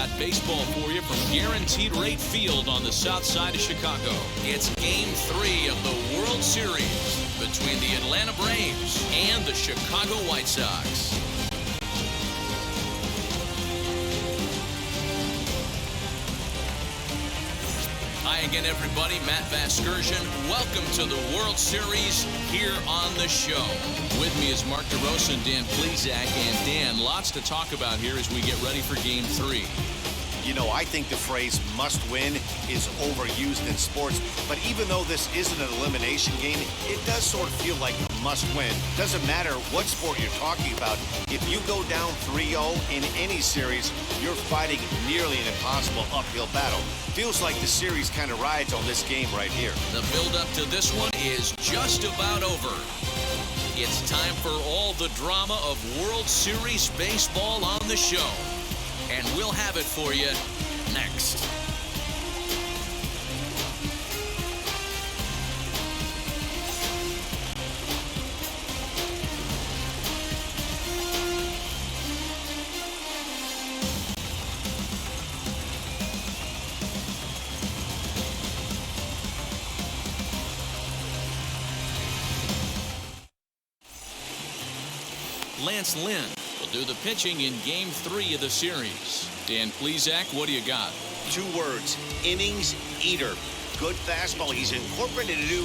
got baseball for you from Guaranteed Rate Field on the south side of Chicago. It's Game 3 of the World Series between the Atlanta Braves and the Chicago White Sox. Hi again, everybody. Matt Vasgersian. Welcome to the World Series here on the show. With me is Mark DeRosa and Dan Plesac. And Dan, lots to talk about here as we get ready for Game 3. You know, I think the phrase must win is overused in sports, but even though this isn't an elimination game, it does sort of feel like a must win. Doesn't matter what sport you're talking about. If you go down 3-0 in any series, you're fighting nearly an impossible uphill battle. Feels like the series kind of rides on this game right here. The build-up to this one is just about over. It's time for all the drama of World Series baseball on the show. And we'll have it for you next. Lynn will do the pitching in Game 3 of the series. Dan Plesac, what do you got? 2 words, innings eater. Good fastball. He's incorporated a new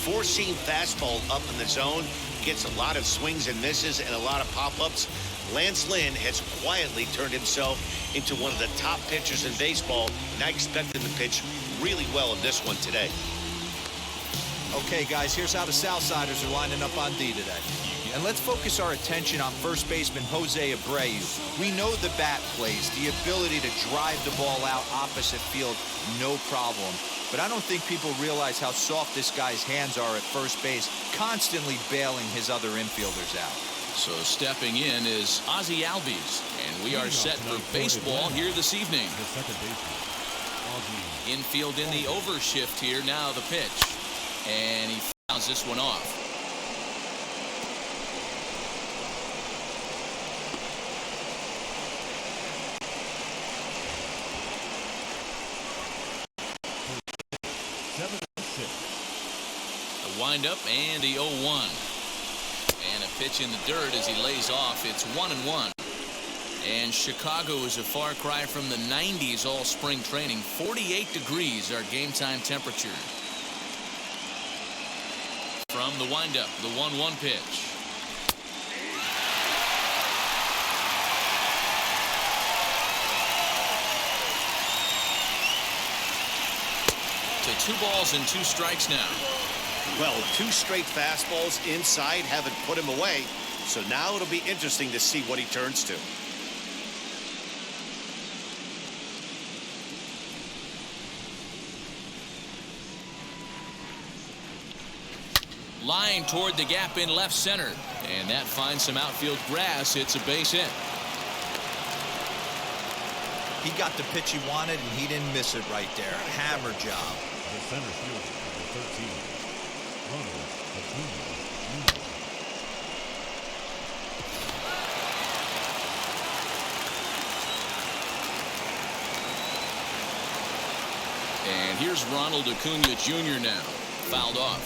4-seam fastball up in the zone. Gets a lot of swings and misses and a lot of pop-ups. Lynn has quietly turned himself into one of the top pitchers in baseball, and I expect him to pitch really well in this one today. Okay, guys, here's how the Southsiders are lining up on D today. And let's focus our attention on first baseman Jose Abreu. We know the bat plays, the ability to drive the ball out opposite field, no problem. But I don't think people realize how soft this guy's hands are at first base, constantly bailing his other infielders out. So stepping in is Ozzie Albies, and we are set for baseball here this evening. Infield in the overshift here, now the pitch. And he fouls this one off. The windup and the 0-1. And a pitch in the dirt as he lays off. It's 1-1. And Chicago is a far cry from the 90s all spring training. 48 degrees our game time temperature. From the windup, the 1-1 pitch. To 2 balls and 2 strikes now. Well, 2 straight fastballs inside haven't put him away, so now it'll be interesting to see what he turns to. Line toward the gap in left center, and that finds some outfield grass. It's a base hit. He got the pitch he wanted, and he didn't miss it right there. Hammer job. The center fielder, number 13, Ronald Acuna Jr. And here's Ronald Acuna Jr. now, fouled off.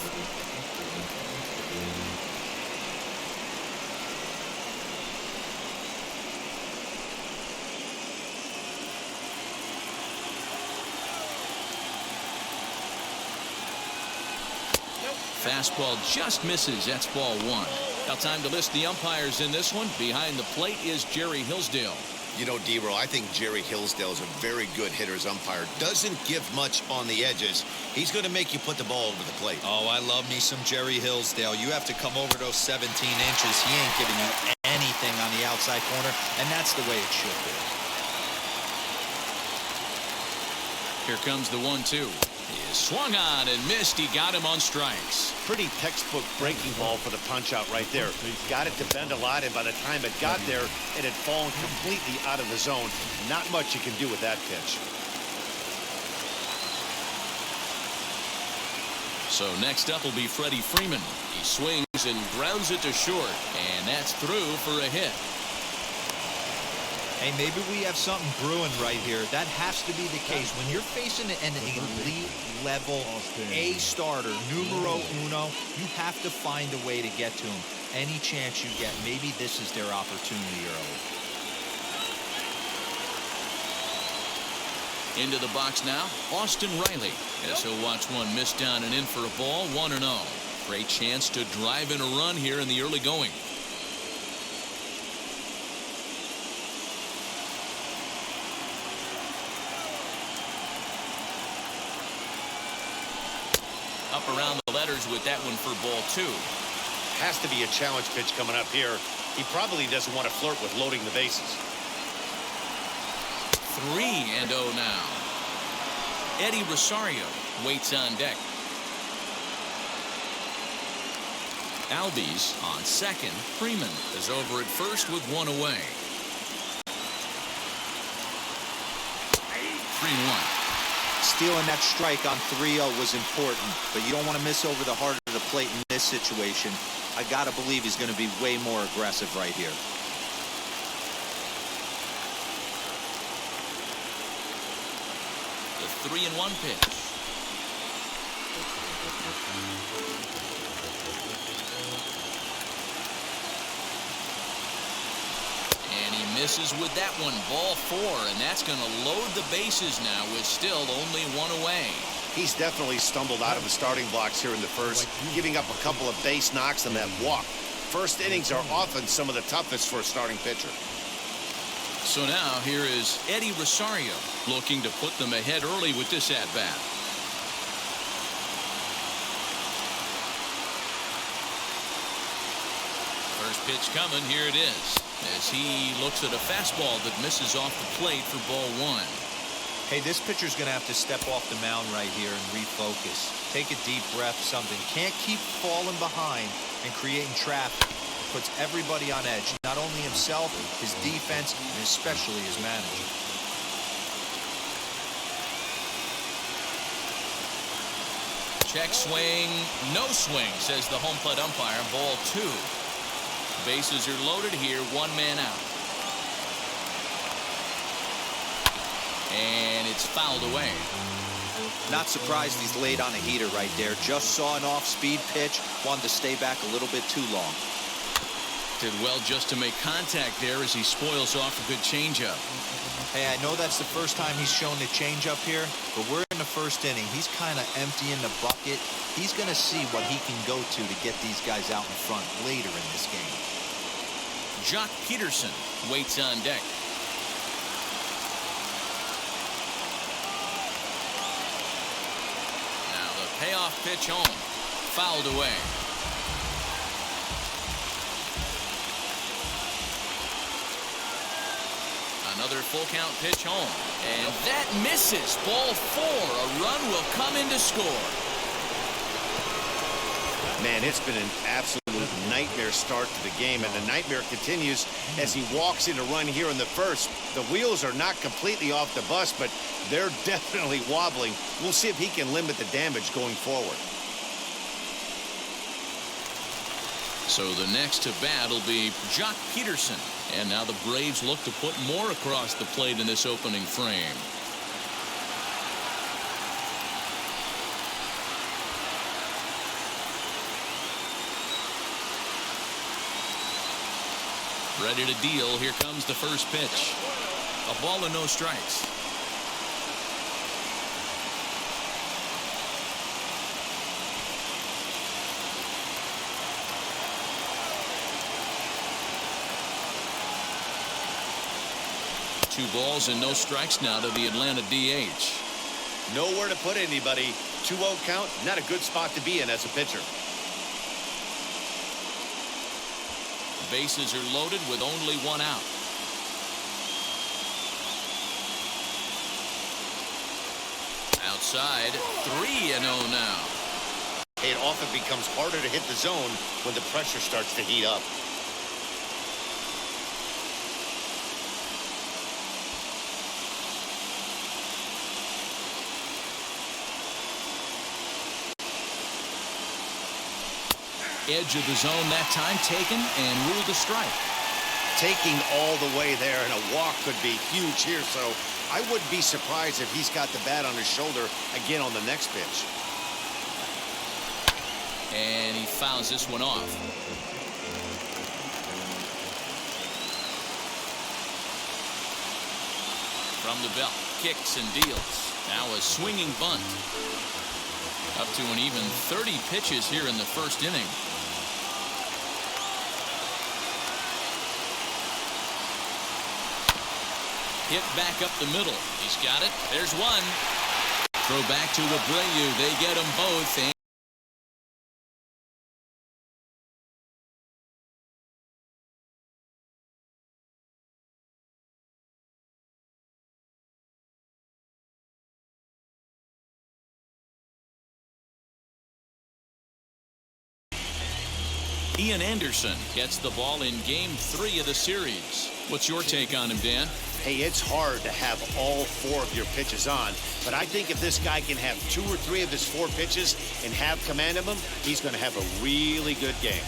Fastball just misses. That's ball 1. Now time to list the umpires in this one. Behind the plate is Jerry Hillsdale. You know, D-Row, I think Jerry Hillsdale is a very good hitter's umpire. Doesn't give much on the edges. He's going to make you put the ball over the plate. Oh, I love me some Jerry Hillsdale. You have to come over those 17 inches. He ain't giving you anything on the outside corner, and that's the way it should be. Here comes the 1-2. He swung on and missed. He got him on strikes. Pretty textbook breaking ball for the punch-out right there. Got it to bend a lot, and by the time it got there, it had fallen completely out of the zone. Not much you can do with that pitch. So next up will be Freddie Freeman. He swings and grounds it to short, and that's through for a hit. Hey, maybe we have something brewing right here. That has to be the case. When you're facing an elite level A starter, numero uno, you have to find a way to get to him. Any chance you get, maybe this is their opportunity early. Into the box now, Austin Reilly. As he'll watch one miss down and in for a ball, 1-0. Great chance to drive in a run here in the early going. Up around the letters with that one for ball 2. Has to be a challenge pitch coming up here. He probably doesn't want to flirt with loading the bases. 3-0 now. Eddie Rosario waits on deck. Albies on second. Freeman is over at first with one away. 3-1. Stealing that strike on 3-0 was important, but you don't want to miss over the heart of the plate in this situation. I got to believe he's going to be way more aggressive right here. The 3-1 pitch. And he misses with that one, ball 4, and that's going to load the bases now with still only one away. He's definitely stumbled out of the starting blocks here in the first, giving up a couple of base knocks and that walk. First innings are often some of the toughest for a starting pitcher. So now here is Eddie Rosario looking to put them ahead early with this at-bat. First pitch coming, here it is, as he looks at a fastball that misses off the plate for ball 1. Hey, this pitcher's going to have to step off the mound right here and refocus. Take a deep breath, something. Can't keep falling behind and creating traffic. It puts everybody on edge, not only himself, his defense, and especially his manager. Check swing, no swing, says the home plate umpire. Ball 2. Bases are loaded here, one man out. And it's fouled away. Not surprised he's laid on a heater right there. Just saw an off-speed pitch. Wanted to stay back a little bit too long. Did well just to make contact there as he spoils off a good changeup. Hey, I know that's the first time he's shown the changeup here, but we're in the first inning. He's kind of emptying the bucket. He's going to see what he can go to get these guys out in front later in this game. Peterson waits on deck. Payoff pitch home. Fouled away. Another full count pitch home. And that misses. Ball 4. A run will come in to score. Man, it's been an absolute nightmare start to the game, and the nightmare continues as he walks in a run here in the first. The wheels are not completely off the bus, but they're definitely wobbling. We'll see if he can limit the damage going forward. So the next to bat will be Peterson. And now the Braves look to put more across the plate in this opening frame. Ready to deal. Here comes the first pitch. A ball and no strikes. Two balls and no strikes now to the Atlanta DH. Nowhere to put anybody. 2-0 count, not a good spot to be in as a pitcher. Bases are loaded with only one out. Outside, 3-0 now. It often becomes harder to hit the zone when the pressure starts to heat up. Edge of the zone that time taken and ruled a strike. taking all the way there, and a walk could be huge here. So I wouldn't be surprised if he's got the bat on his shoulder again on the next pitch. And he fouls this one off. From the belt, kicks and deals. Now a swinging bunt. Up to an even 30 pitches here in the first inning. Hit back up the middle. He's got it. There's one. Throw back to Abreu. They get them both. And Ian Anderson gets the ball in Game 3 of the series. What's your take on him, Dan? Hey, it's hard to have all 4 of your pitches on, but I think if this guy can have 2 or 3 of his 4 pitches and have command of them, he's going to have a really good game.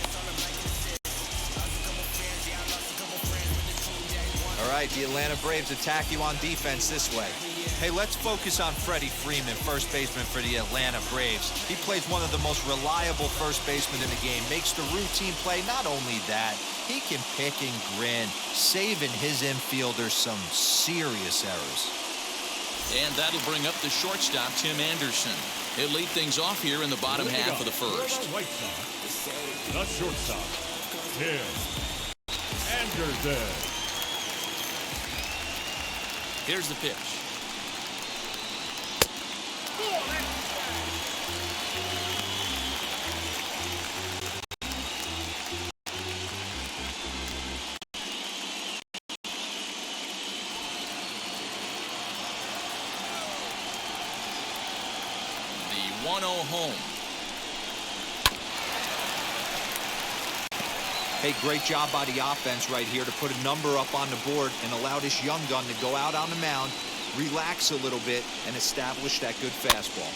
All right, the Atlanta Braves attack you on defense this way. Hey, let's focus on Freddie Freeman, first baseman for the Atlanta Braves. He plays one of the most reliable first basemen in the game, makes the routine play. Not only that, he can pick and grin, saving his infielders some serious errors. And that'll bring up the shortstop, Tim Anderson. He'll lead things off here in the bottom half of the first. White Sox, the shortstop, Tim Anderson. Here's the pitch. The 1-0 home. Hey, great job by the offense right here to put a number up on the board and allow this young gun to go out on the mound, relax a little bit, and establish that good fastball.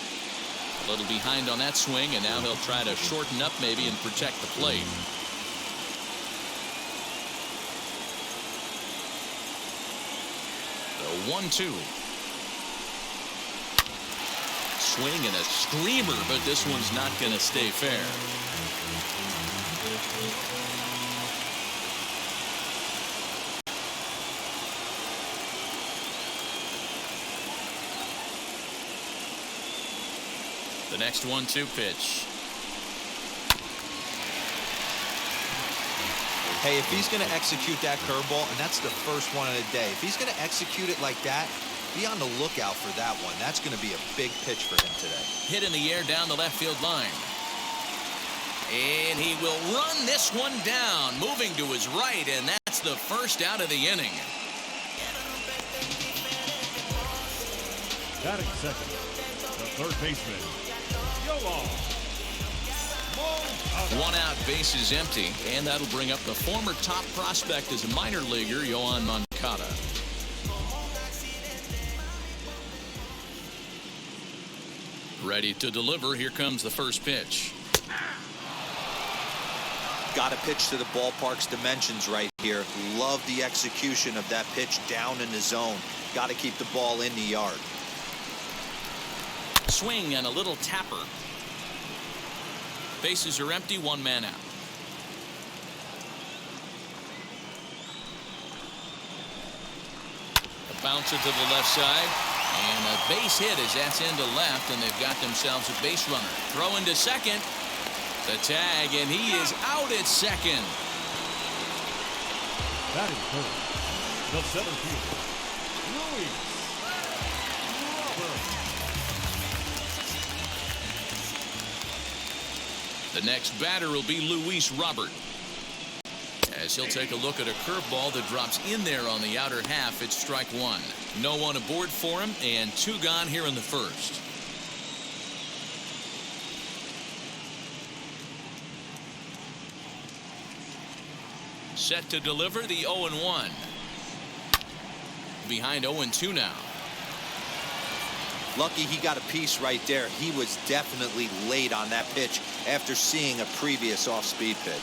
A little behind on that swing, and now he'll try to shorten up maybe and protect the plate. The 1-2. Swing and a screamer, but this one's not going to stay fair. The next 1-2 pitch. Hey, if he's going to execute that curveball, and that's the first one of the day, if he's going to execute it like that, be on the lookout for that one. That's going to be a big pitch for him today. Hit in the air down the left field line. And he will run this one down, moving to his right, and that's the first out of the inning. Batting second, the third baseman, One out, base is empty, and that'll bring up the former top prospect as a minor leaguer, Yoan Moncada. Ready to deliver. Here comes the first pitch. Got to pitch to the ballpark's dimensions right here. Love the execution of that pitch down in the zone. Got to keep the ball in the yard. Swing and a little tapper. Bases are empty, 1 man out. A bouncer to the left side. And a base hit as that's into left, and they've got themselves a base runner. Throw into second. The tag, and he is out at second. batting third, the center fielder, The next batter will be Luis Robert, as he'll take a look at a curveball that drops in there on the outer half. It's strike one. No one aboard for him, and 2 gone here in the first. Set to deliver the 0-1. Behind 0-2 now. Lucky he got a piece right there. He was definitely late on that pitch after seeing a previous off-speed pitch.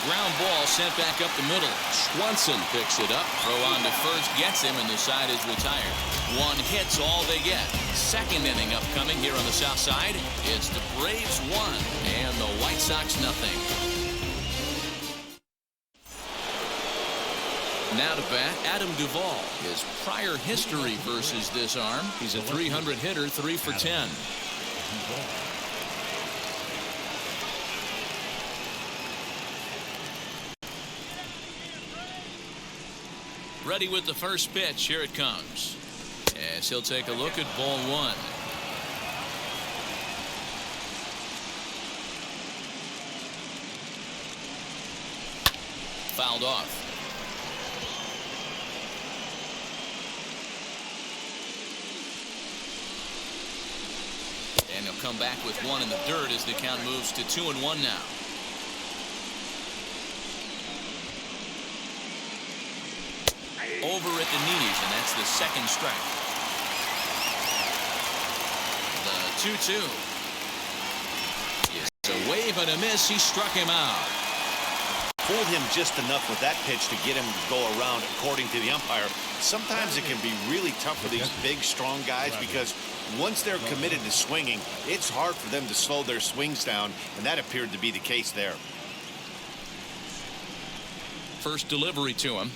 ground ball sent back up the middle. Swanson picks it up. Throw on to first gets him, and the side is retired. One hit's all they get. Second inning upcoming here on the south side. It's the Braves 1 and the White Sox nothing. Now to bat, Adam Duvall. His prior history versus this arm. He's a 300 hitter, 3 for 10. Ready with the first pitch. Here it comes. As he'll take a look at ball 1. Fouled off. And he'll come back with one in the dirt as the count moves to 2-1 now. Over at the knees, and that's the second strike. The 2-2. It's a wave and a miss. He struck him out. Fooled him just enough with that pitch to get him to go around, according to the umpire. Sometimes it can be really tough for these big, strong guys because once they're committed to swinging, it's hard for them to slow their swings down, and that appeared to be the case there. First delivery to him.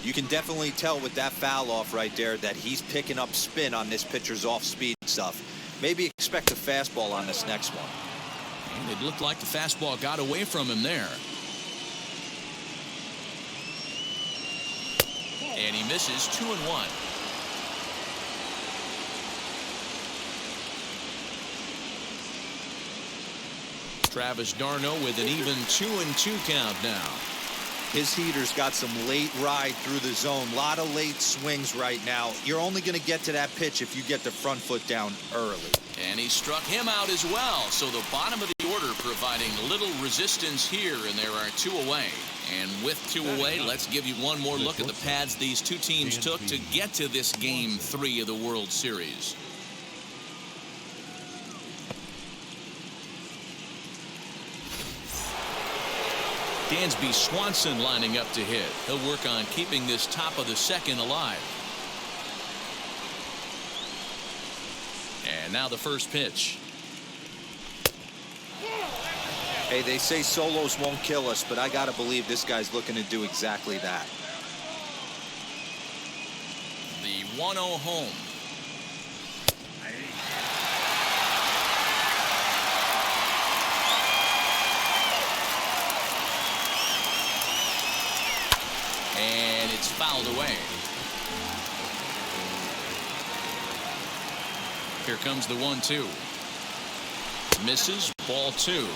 You can definitely tell with that foul off right there that he's picking up spin on this pitcher's off-speed stuff. Maybe expect a fastball on this next one. And it looked like the fastball got away from him there. And he misses 2-1. Travis d'Arnaud with an even 2-2 count now. His heater's got some late ride through the zone. A lot of late swings right now. You're only going to get to that pitch if you get the front foot down early. And he struck him out as well. So the bottom of the order providing little resistance here, and there are 2 away. And with 2 away, let's give you one more look at the paths these two teams took to get to this Game 3 of the World Series. Dansby Swanson lining up to hit. He'll work on keeping this top of the second alive. And now the first pitch. Hey, they say solos won't kill us, but I got to believe this guy's looking to do exactly that. The 1-0 home. And it's fouled away. Here comes the 1-2. Misses, ball 2.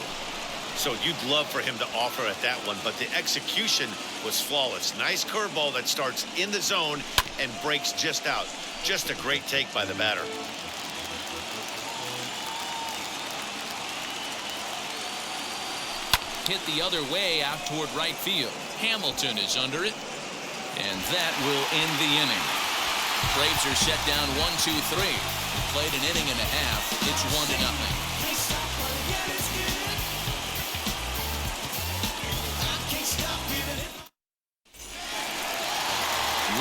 So you'd love for him to offer at that one, but the execution was flawless. Nice curveball that starts in the zone and breaks just out. Just a great take by the batter. Hit the other way out toward right field. Hamilton is under it. And that will end the inning. Braves are set down 1-2-3. Played an inning and a half. It's 1-0.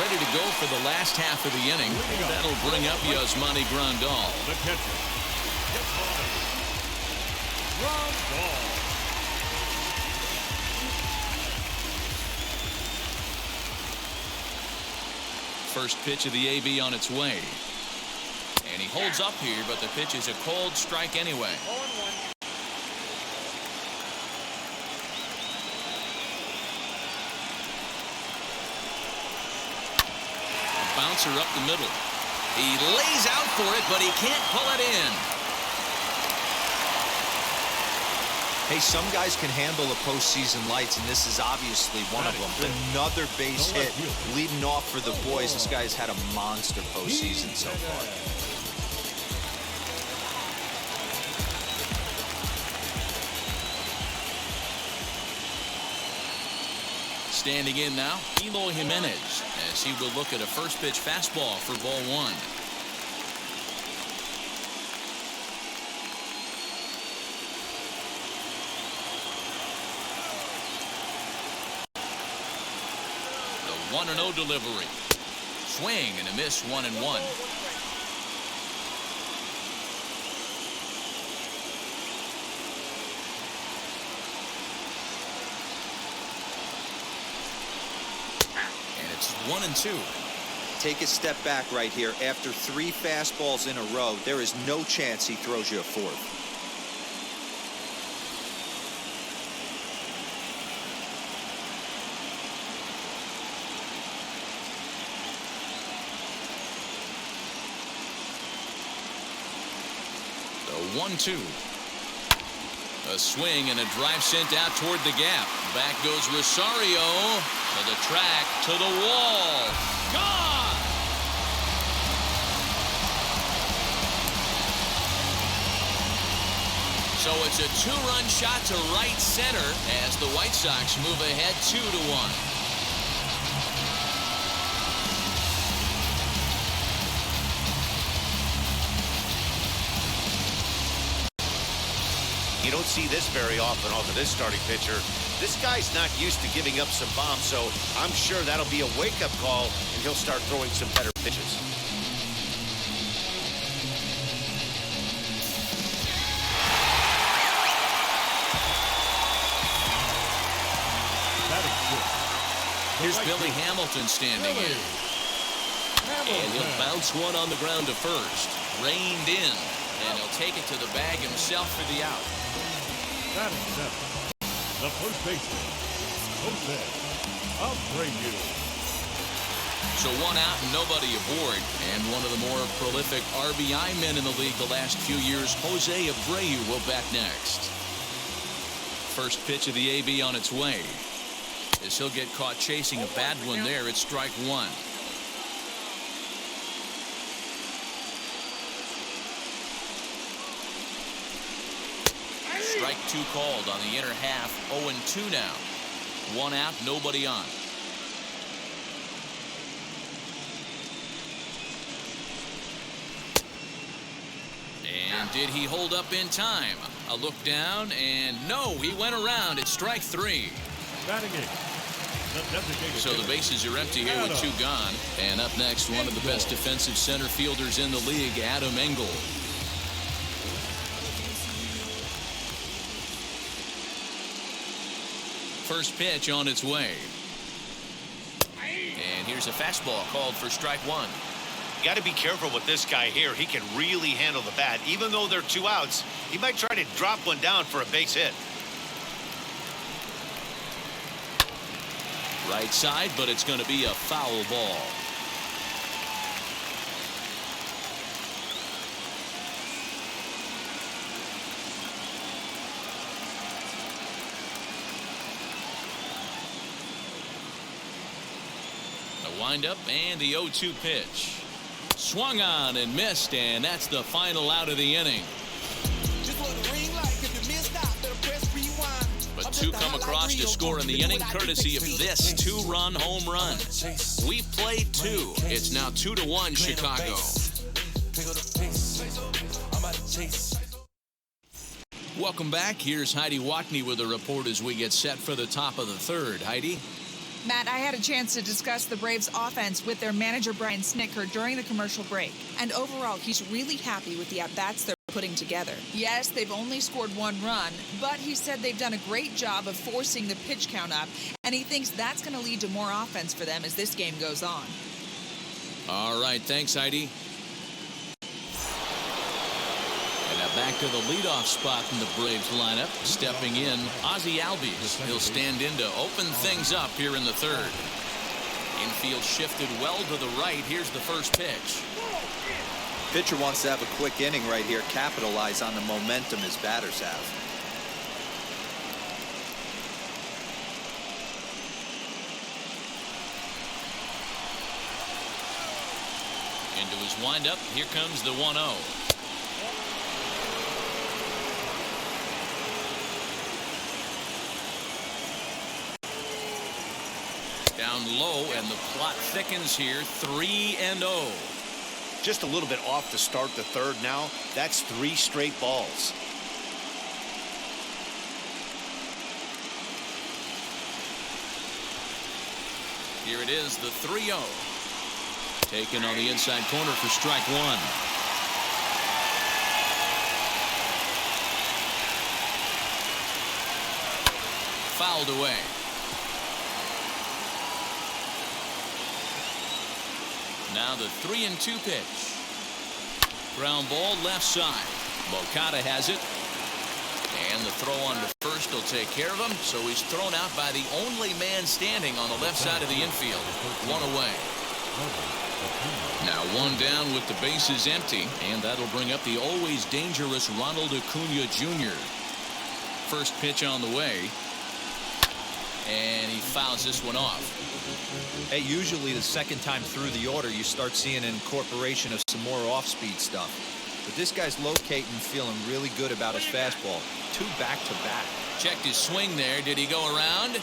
Ready to go for the last half of the inning. That'll bring up Yasmani Grandal. The catcher, Grandal. First pitch of the AB on its way. And he holds up here, but the pitch is a cold strike anyway. A bouncer up the middle. He lays out for it, but he can't pull it in. Hey, some guys can handle the postseason lights, and this is obviously one of them. Another base hit leading off for the boys. This guy's had a monster postseason so far. Standing in now, Eloy Jimenez, as he will look at a first pitch fastball for ball 1. 1-0 delivery. Swing and a miss, 1-1. And it's 1-2. Take a step back right here. After 3 fastballs in a row, there is no chance he throws you a 4th. The 1-2. A swing and a drive sent out toward the gap. Back goes Rosario to the track, to the wall. Gone! So it's a 2-run shot to right center as the White Sox move ahead 2-1. You don't see this very often off of this starting pitcher. This guy's not used to giving up some bombs, so I'm sure that'll be a wake-up call, and he'll start throwing some better pitches. Here's Billy Hamilton standing in. And he'll bounce one on the ground to first. Reined in. And he'll take it to the bag himself for the out. Batting 7, the first baseman, Abreu. So 1 out and nobody aboard. And one of the more prolific RBI men in the league the last few years, Jose Abreu, will bat next. First pitch of the AB on its way. As he'll get caught chasing a bad one there, it's strike 1. Strike 2 called on the inner half. 0-2 now. 1 out, nobody on. And did he hold up in time? A look down, and no, he went around. It's strike 3. Batting 8. So the bases are empty here with 2 gone. And up next, one of the best defensive center fielders in the league, Engel. First pitch on its way. And here's a fastball called for strike 1. You got to be careful with this guy here. He can really handle the bat. Even though they're 2 outs, he might try to drop one down for a base hit. Right side, but it's going to be a foul ball. The windup and the 0-2 pitch. Swung on and missed, and that's the final out of the inning. But 2 come across to score in the inning, courtesy of this 2-run home run. We played 2. It's now 2-1 Chicago. Welcome back. Here's Heidi Watney with a report as we get set for the top of the 3rd. Heidi? Matt, I had a chance to discuss the Braves' offense with their manager, Brian Snitker, during the commercial break. And overall, he's really happy with the at-bats they're putting together. Yes, they've only scored 1 run, but he said they've done a great job of forcing the pitch count up, and he thinks that's going to lead to more offense for them as this game goes on. All right, thanks, Heidi. And now back to the leadoff spot in the Braves lineup. Stepping in, Ozzie Albies. He'll stand in to open things up here in the 3rd. Infield shifted well to the right. Here's the first pitch. Pitcher wants to have a quick inning right here, capitalize on the momentum his batters have. Into his windup. Here comes the 1-0. Down low, and the plot thickens here. 3-0. Just a little bit off to start the 3rd now. That's 3 straight balls. Here it is, the 3-0. Taken on the inside corner for strike one. Fouled away. Now the 3-2 pitch. Ground ball left side. Moncada has it. And the throw on to first will take care of him. So he's thrown out by the only man standing on the left side of the infield. One away. Now one down with the bases empty. And that'll bring up the always dangerous Ronald Acuna Jr. First pitch on the way. And he fouls this one off. Hey, usually the second time through the order, you start seeing an incorporation of some more off-speed stuff. But this guy's locating, feeling really good about his fastball. 2 back-to-back. Checked his swing there. Did he go around?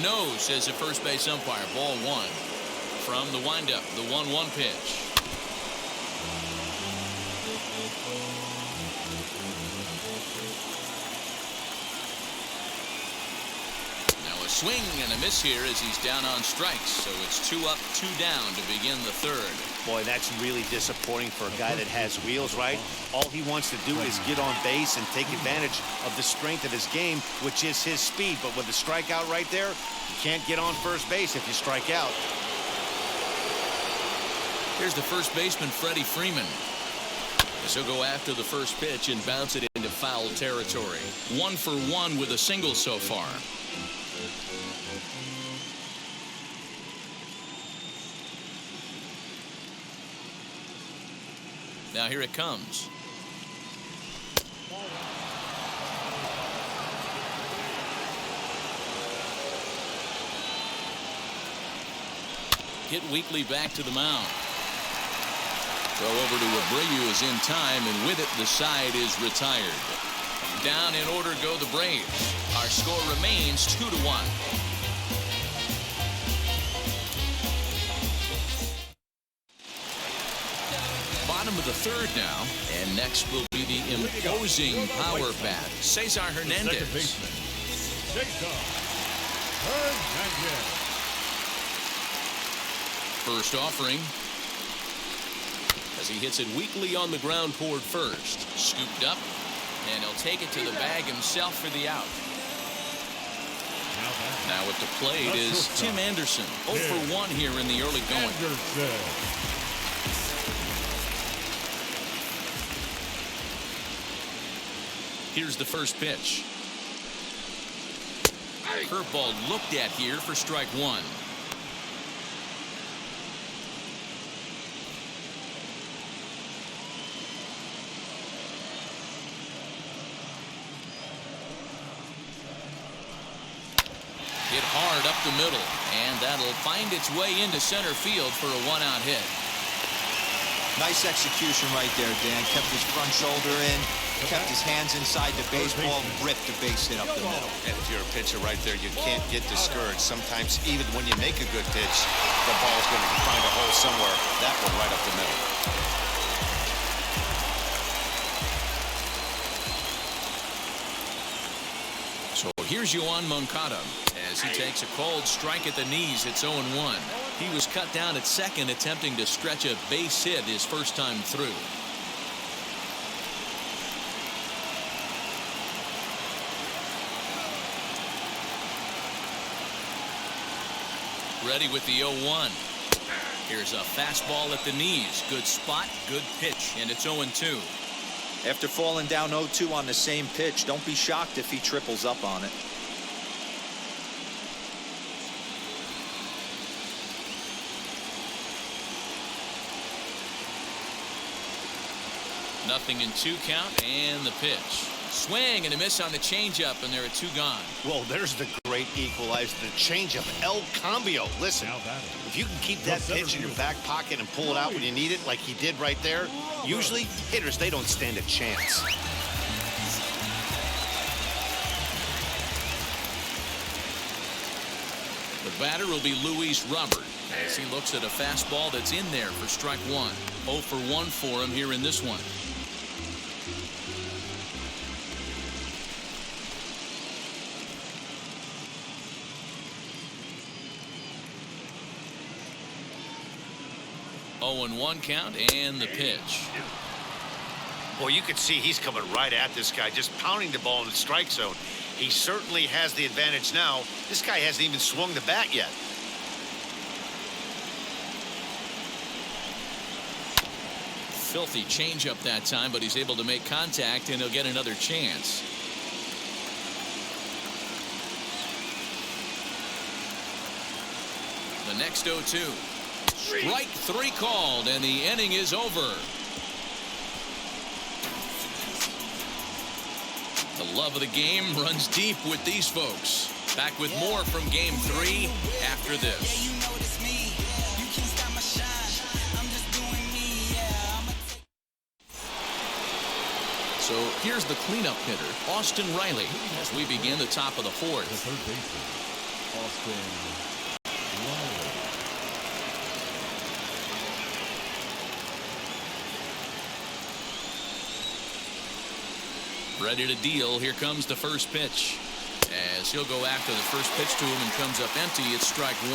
No, says the first base umpire. Ball one. From the windup, the 1-1 pitch. Swing and a miss here as he's down on strikes. So it's 2 up, 2 down to begin the third. Boy, that's really disappointing for a guy that has wheels, right? All he wants to do is get on base and take advantage of the strength of his game, which is his speed. But with the strikeout right there, you can't get on first base if you strike out. Here's the first baseman, Freddie Freeman. As he'll go after the first pitch and bounce it into foul territory. 1 for 1 with a single so far. Now here it comes. Hit weakly back to the mound. Throw over to Abreu is in time, and with it the side is retired. Down in order go the Braves. Our score remains 2-1. Bottom of the third now, and next will be the imposing power bat, Cesar Hernandez. First offering as he hits it weakly on the ground toward first. Scooped up, and he'll take it to the bag himself for the out. Now at the plate is Tim Anderson. 0 for 1 here in the early going. Here's the first pitch. Curveball looked at here for strike one. Hit hard up the middle, and that'll find its way into center field for a 1-out hit. Nice execution right there, Dan. Kept his front shoulder in, kept his hands inside the baseball, ripped the base hit up the middle. And if you're a pitcher right there, you can't get discouraged. Sometimes even when you make a good pitch, the ball's going to find a hole somewhere. That one right up the middle. So here's Yoan Moncada as he takes a cold strike at the knees. It's 0-1. He was cut down at second, attempting to stretch a base hit his first time through. Ready with the 0-1. Here's a fastball at the knees. Good spot, good pitch, and it's 0-2. After falling down 0-2 on the same pitch, don't be shocked if he triples up on it. Nothing in 2 count, and the pitch. Swing and a miss on the changeup, and there are 2 gone. Well, there's the great equalizer, the changeup, El Cambio. Listen, if you can keep that pitch in your back pocket and pull it out when you need it, like he did right there, usually hitters, they don't stand a chance. The batter will be Luis Robert as he looks at a fastball that's in there for strike one. 0 for 1 for him here in this one. 0-1 count and the pitch. Well, you can see he's coming right at this guy, just pounding the ball in the strike zone. He certainly has the advantage now. This guy hasn't even swung the bat yet. Filthy changeup that time, but he's able to make contact, and he'll get another chance. The next 0-2. Strike 3 called, and the inning is over. The love of the game runs deep with these folks. Back with more from Game 3 after this. So here's the cleanup hitter, Austin Reilly, as we begin the top of the 4th. The third baseman, Austin Reilly. Ready to deal. Here comes the first pitch. As he'll go after the first pitch to him and comes up empty, it's strike 1.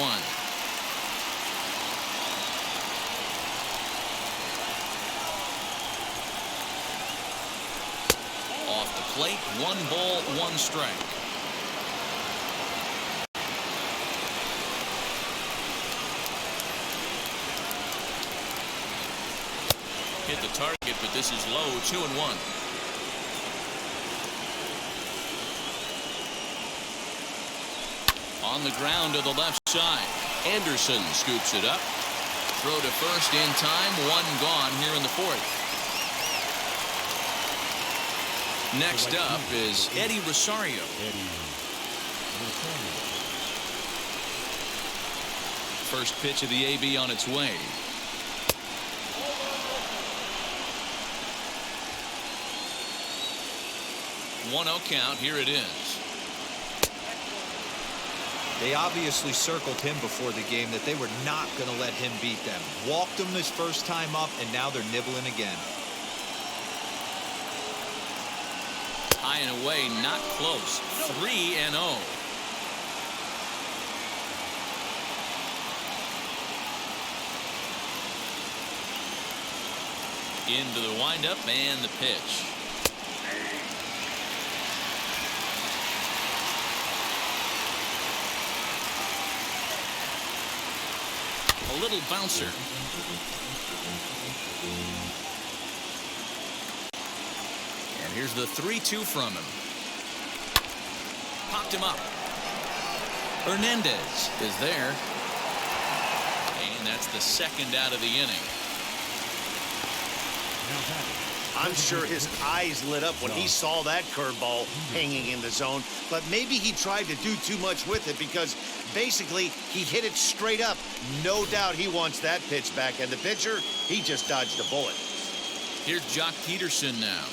Off the plate, 1 ball, 1 strike. Hit the target, but this is low, 2-1. On the ground to the left side. Anderson scoops it up. Throw to first in time. 1 gone here in the 4th. Next up is Eddie Rosario. First pitch of the AB on its way. One 0 count. Here it is. They obviously circled him before the game that they were not going to let him beat them. Walked him his first time up, and now they're nibbling again. High and away, not close. 3-0. Into the windup and the pitch. A little bouncer. And here's the 3-2 from him. Popped him up. Hernandez is there. And that's the second out of the inning. I'm sure his eyes lit up when he saw that curveball hanging in the zone, but maybe he tried to do too much with it because basically he hit it straight up. No doubt he wants that pitch back, and the pitcher, he just dodged a bullet. Here's Jock Peterson now.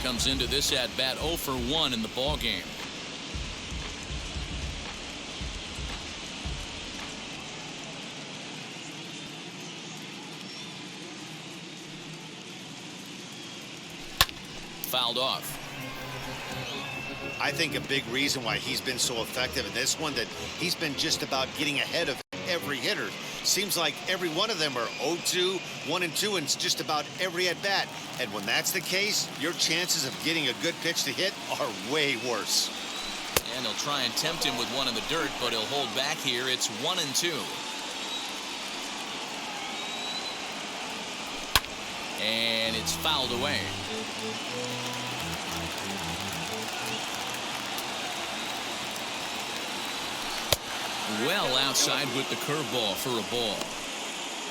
Comes into this at bat 0 for 1 in the ball game. Fouled off. I think a big reason why he's been so effective in this one that he's been just about getting ahead of every hitter. Seems like every one of them are 0-2, 1-2, and just about every at bat. And when that's the case, your chances of getting a good pitch to hit are way worse. And they'll try and tempt him with one in the dirt, but he'll hold back here. It's 1-2. And it's fouled away. Well outside with the curveball for a ball.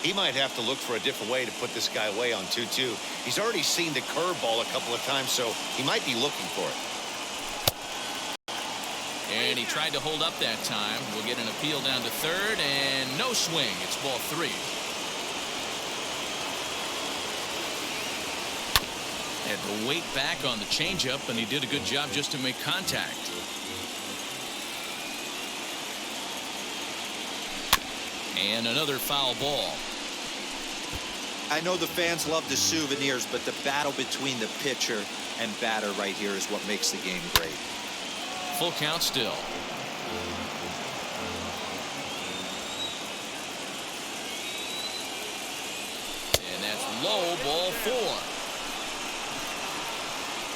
He might have to look for a different way to put this guy away on 2-2. He's already seen the curveball a couple of times, so he might be looking for it. And he tried to hold up that time. We'll get an appeal down to third, and no swing. It's ball 3. Had to wait back on the changeup, and he did a good job just to make contact. And another foul ball. I know the fans love the souvenirs, but the battle between the pitcher and batter right here is what makes the game great. Full count still. low, ball 4.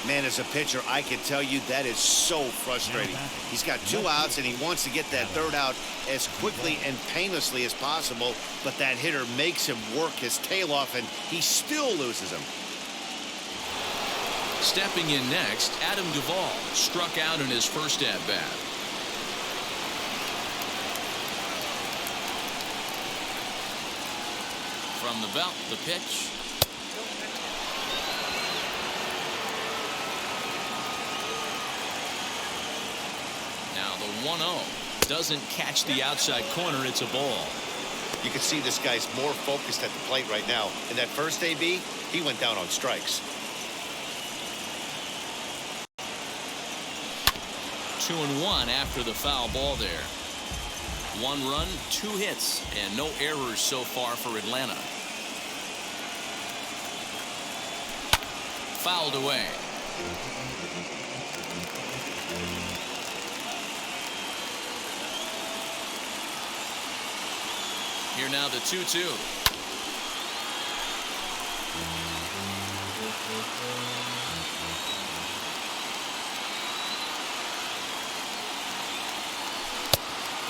Man, as a pitcher, I can tell you that is so frustrating. He's got 2 outs, and he wants to get that 3rd out as quickly and painlessly as possible, but that hitter makes him work his tail off, and he still loses him. Stepping in next, Adam Duvall struck out in his first at-bat. From the belt, the pitch. Now the 1-0 doesn't catch the outside corner. It's a ball. You can see this guy's more focused at the plate right now. In that first AB, he went down on strikes. 2-1 after the foul ball there. 1 run, 2 hits, and no errors so far for Atlanta. Fouled away. Here now the 2-2.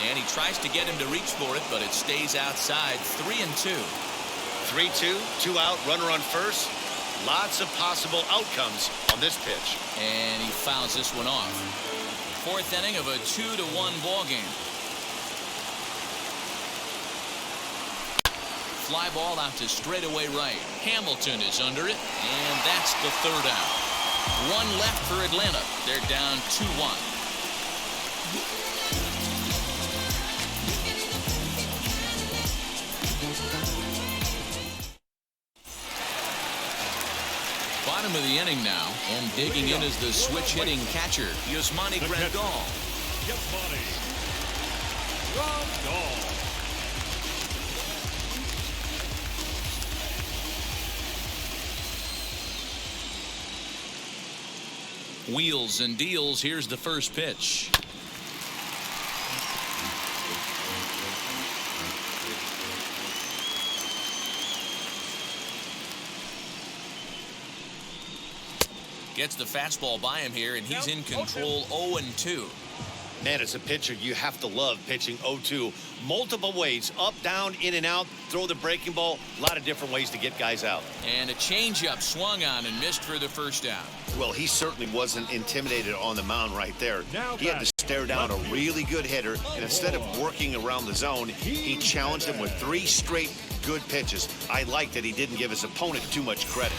And he tries to get him to reach for it, but it stays outside. 3-2. 3-2, 2 out, runner on first. Lots of possible outcomes on this pitch. And he fouls this one off. 4th inning of a 2-1 ball game. Fly ball out to straightaway right. Hamilton is under it, and that's the 3rd out. 1 left for Atlanta. They're down 2-1. Bottom of the inning now, and digging in is the switch hitting catcher, Yasmani Grandal. Yasmani Grandal. Wheels and deals. Here's the first pitch. Gets the fastball by him here, and he's in control. 0-2. Man, as a pitcher, you have to love pitching 0-2. Multiple ways, up, down, in and out, throw the breaking ball. A lot of different ways to get guys out. And a changeup swung on and missed for the first out. Well, he certainly wasn't intimidated on the mound right there. He had to stare down a really good hitter, and instead of working around the zone, he challenged him with 3 straight good pitches. I like that he didn't give his opponent too much credit.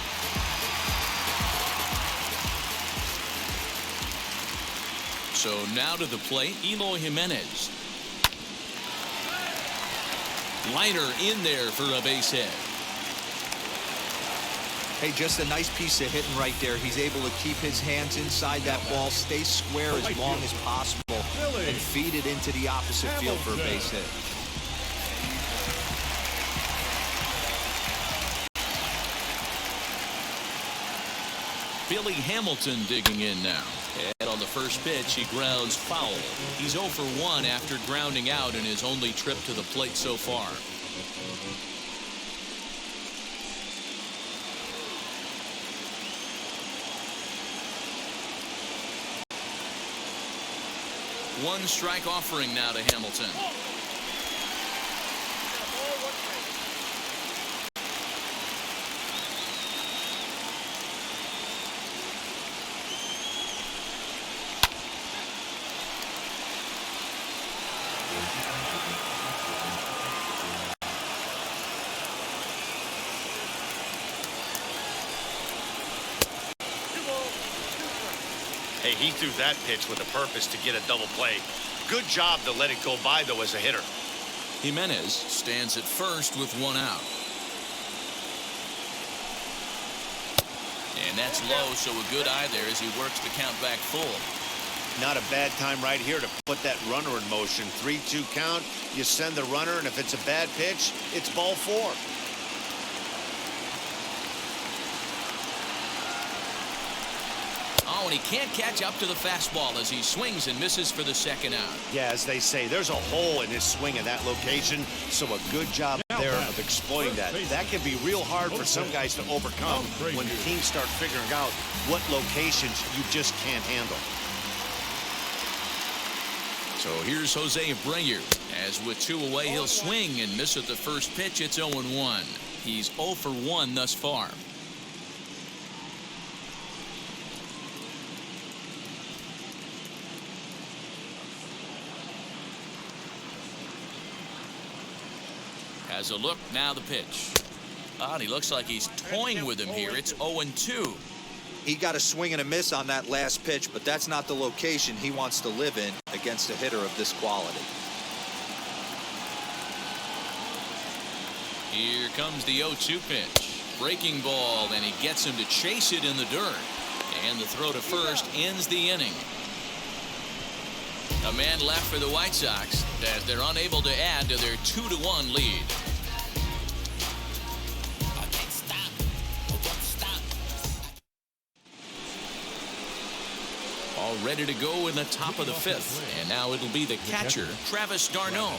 So now to the plate, Eloy Jimenez. Liner in there for a base hit. Hey, just a nice piece of hitting right there. He's able to keep his hands inside that ball, stay square as long as possible, and feed it into the opposite field for a base hit. Billy Hamilton digging in now. And on the first pitch, he grounds foul. He's 0 for 1 after grounding out in his only trip to the plate so far. One strike offering now to Hamilton. Hey, he threw that pitch with a purpose to get a double play. Good job to let it go by, though, as a hitter. Jimenez stands at first with 1 out. And that's low, so a good eye there as he works the count back full. Not a bad time right here to put that runner in motion. 3-2 count, you send the runner, and if it's a bad pitch, it's ball 4. Oh, and he can't catch up to the fastball as he swings and misses for the 2nd out. Yeah, as they say, there's a hole in his swing in that location, so a good job there of exploiting that. That can be real hard for some guys to overcome when teams start figuring out what locations you just can't handle. So here's Jose Abreu. As with 2 away, he'll swing and miss at the first pitch. It's 0-1. He's 0 for 1 thus far. Has a look, now the pitch. And he looks like he's toying with him here. It's 0-2. He got a swing and a miss on that last pitch, but that's not the location he wants to live in against a hitter of this quality. Here comes the 0-2 pitch. Breaking ball, and he gets him to chase it in the dirt. And the throw to first ends the inning. A man left for the White Sox as they're unable to add to their 2-1 lead. All ready to go in the top of the 5th. And now it'll be the catcher, Travis d'Arnaud.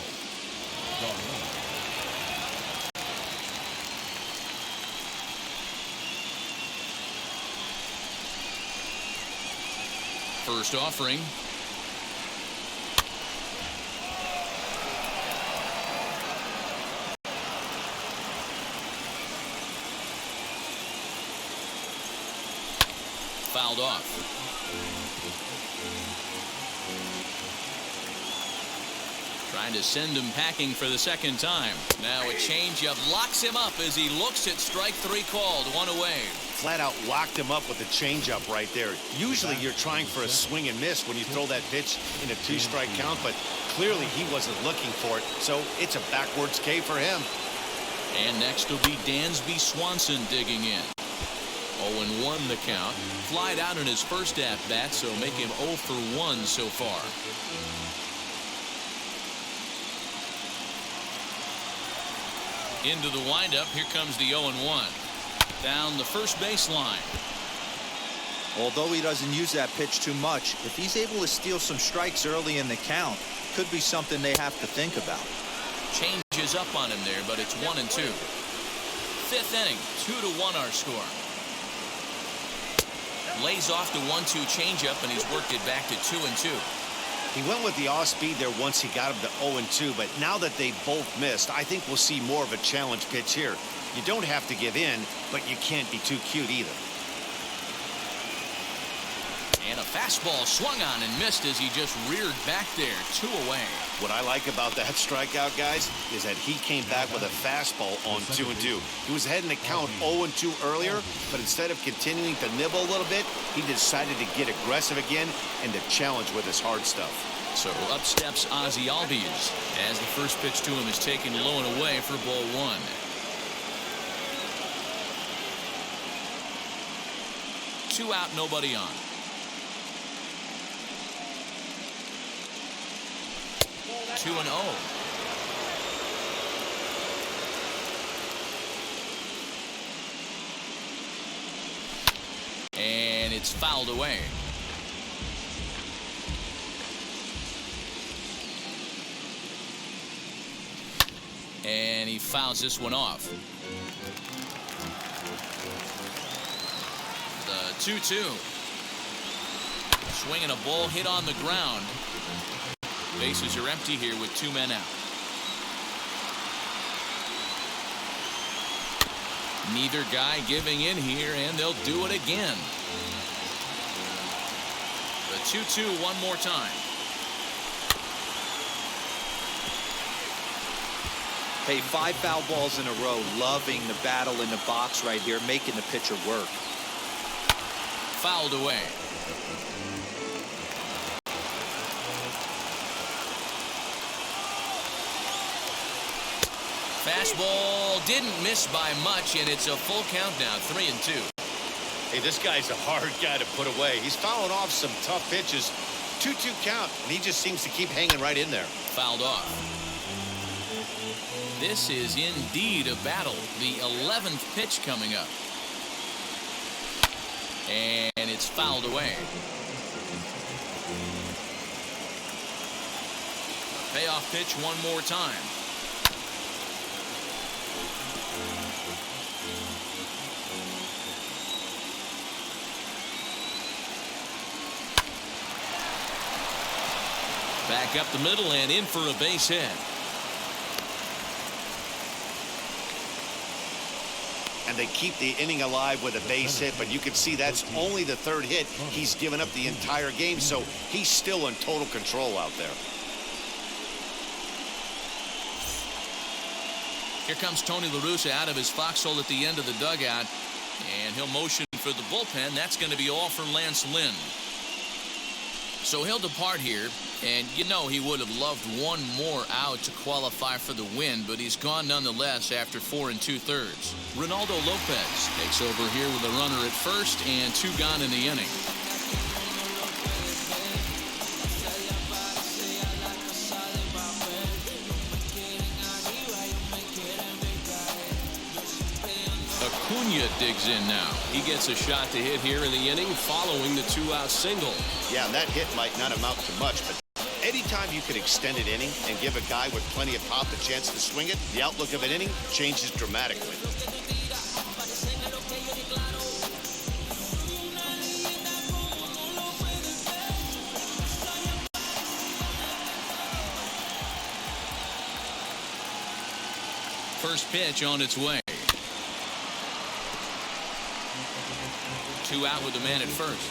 First offering. Fouled off. Trying to send him packing for the second time. Now a changeup locks him up as he looks at strike 3 called. 1 away. Flat out locked him up with a changeup right there. Usually you're trying for a swing and miss when you throw that pitch in a 2-strike count, but clearly he wasn't looking for it, so it's a backwards K for him. And next will be Dansby Swanson digging in. 0-1 the count. Flied out in his first at-bat, so make him 0 for 1 so far. Into the windup. Here comes the 0-1. Down the first baseline. Although he doesn't use that pitch too much, if he's able to steal some strikes early in the count, could be something they have to think about. Changes up on him there, but it's 1-2. 5th inning, 2-1 our score. Lays off the 1-2 changeup, and he's worked it back to 2-2. He went with the off speed there once he got him to 0-2, but now that they both missed, I think we'll see more of a challenge pitch here. You don't have to give in, but you can't be too cute either. And a fastball swung on and missed as he just reared back there. 2 away. What I like about that strikeout, guys, is that he came back with a fastball on 2-2. He was ahead in the count 0-2 earlier, but instead of continuing to nibble a little bit, he decided to get aggressive again and to challenge with his hard stuff. So up steps Ozzie Albies as the first pitch to him is taken low and away for ball 1. Two out, nobody on. Two and 0. And it's fouled away. And he fouls this one off. The 2-2. Swinging a ball hit on the ground. Bases are empty here with 2 men out. Neither guy giving in here, and they'll do it again. The 2-2 one more time. Hey, 5 foul balls in a row. Loving the battle in the box right here, making the pitcher work. Fouled away. Fastball didn't miss by much, and it's a full count now, 3-2. Hey, this guy's a hard guy to put away. He's fouling off some tough pitches. 2-2 count, and he just seems to keep hanging right in there. Fouled off. This is indeed a battle. The 11th pitch coming up. And it's fouled away. A payoff pitch one more time. Back up the middle and in for a base hit. And they keep the inning alive with a base hit, but you can see that's only the third hit he's given up the entire game, so he's still in total control out there. Here comes Tony La Russa out of his foxhole at the end of the dugout, and he'll motion for the bullpen. That's going to be all for Lance Lynn. So he'll depart here, and you know he would have loved one more out to qualify for the win, but he's gone nonetheless after 4 2/3. Ronaldo Lopez takes over here with a runner at first and 2 gone in the inning. Acuna digs in now. He gets a shot to hit here in the inning following the 2-out single. Yeah, and that hit might not amount to much, but anytime you can extend an inning and give a guy with plenty of pop a chance to swing it, the outlook of an inning changes dramatically. First pitch on its way. 2 out with the man at first.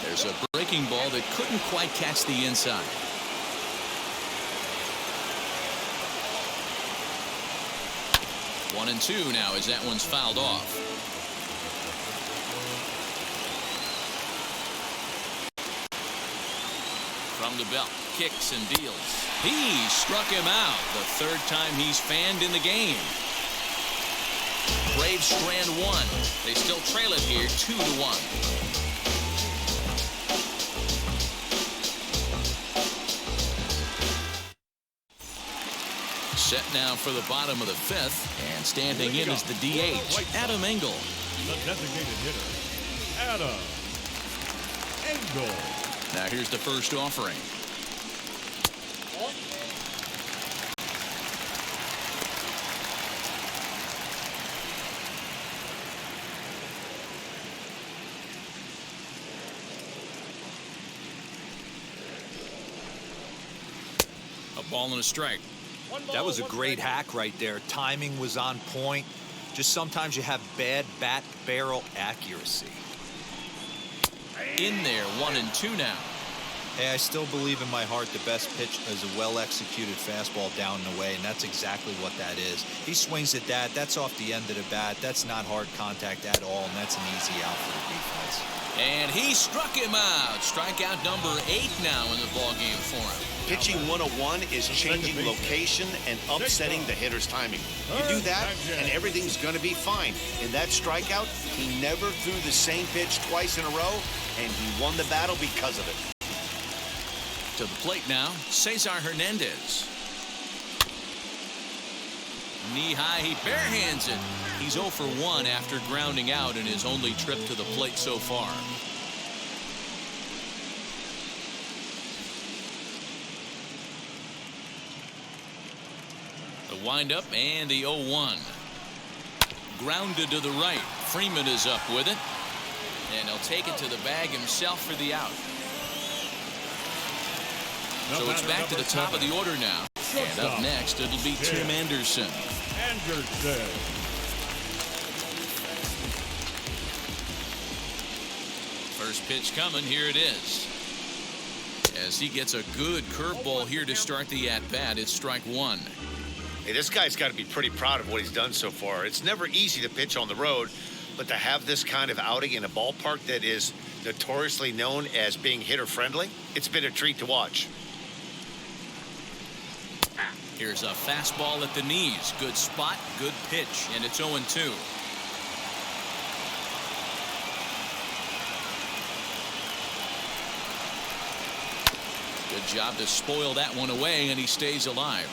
There's a breaking ball that couldn't quite catch the inside. One and 2 now as that one's fouled off. From the belt, kicks and deals. He struck him out, the third time he's fanned in the game. Braves strand 1. They still trail it here 2-1. Set now for the bottom of the 5th, and standing in is the DH, Adam Engel. The designated hitter, Adam Engel. Now here's the first offering. A ball and a strike. That was a great hack right there. Timing was on point. Just sometimes you have bad bat barrel accuracy. In there, 1 and 2 now. Hey, I still believe in my heart the best pitch is a well-executed fastball down and away, and that's exactly what that is. He swings at that. That's off the end of the bat. That's not hard contact at all, and that's an easy out for the defense. And he struck him out. Strikeout number 8 now in the ballgame for him. Pitching 101 is changing location and upsetting the hitter's timing. You do that, and everything's going to be fine. In that strikeout, he never threw the same pitch twice in a row, and he won the battle because of it. To the plate now, Cesar Hernandez. Knee high, he barehands it. He's 0 for 1 after grounding out in his only trip to the plate so far. The windup and the 0-1. Grounded to the right. Freeman is up with it. And he'll take it to the bag himself for the out. So it's back to the top of the order now. And up next, it'll be Tim Anderson. First pitch coming. Here it is. As he gets a good curveball here to start the at-bat, it's strike 1. Hey, this guy's got to be pretty proud of what he's done so far. It's never easy to pitch on the road, but to have this kind of outing in a ballpark that is notoriously known as being hitter-friendly, it's been a treat to watch. Here's a fastball at the knees. Good spot, good pitch, and it's 0-2. Good job to spoil that one away, and he stays alive.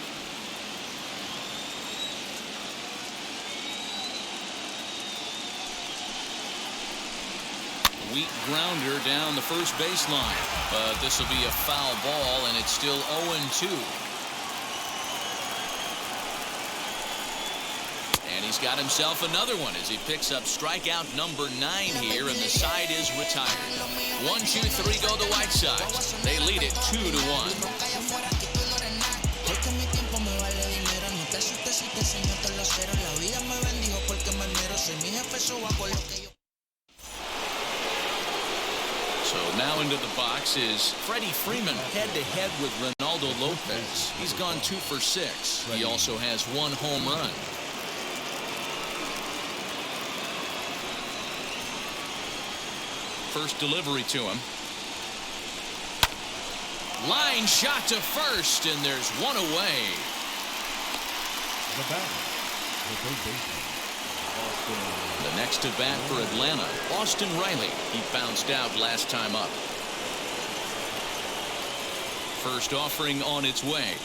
Weak grounder down the first baseline, but this will be a foul ball, and it's still 0-2. And he He's got himself another one as he picks up strikeout number 9 here, and the side is retired. 1, 2, 3 go the White Sox. They lead it 2-1. So now into the box is Freddie Freeman head-to-head with Ronaldo Lopez. He's gone 2 for 6. He also has 1 home run. First delivery to him. Line shot to first, and there's 1 away. The batter, the third baseman, The next to bat for Atlanta, Austin Reilly. He bounced out last time up. First offering on its way.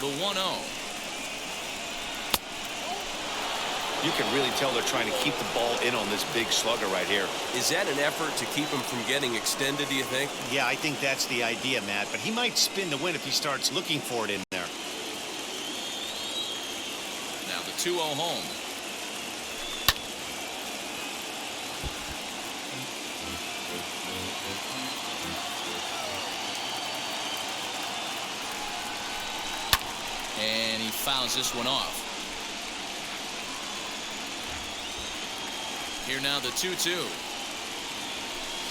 The 1-0. You can really tell they're trying to keep the ball in on this big slugger right here. Is that an effort to keep him from getting extended, do you think? Yeah, I think that's the idea, Matt. But he might spin to win if he starts looking for it in there. Now the 2-0 home. And he fouls this one off. Here now the 2-2.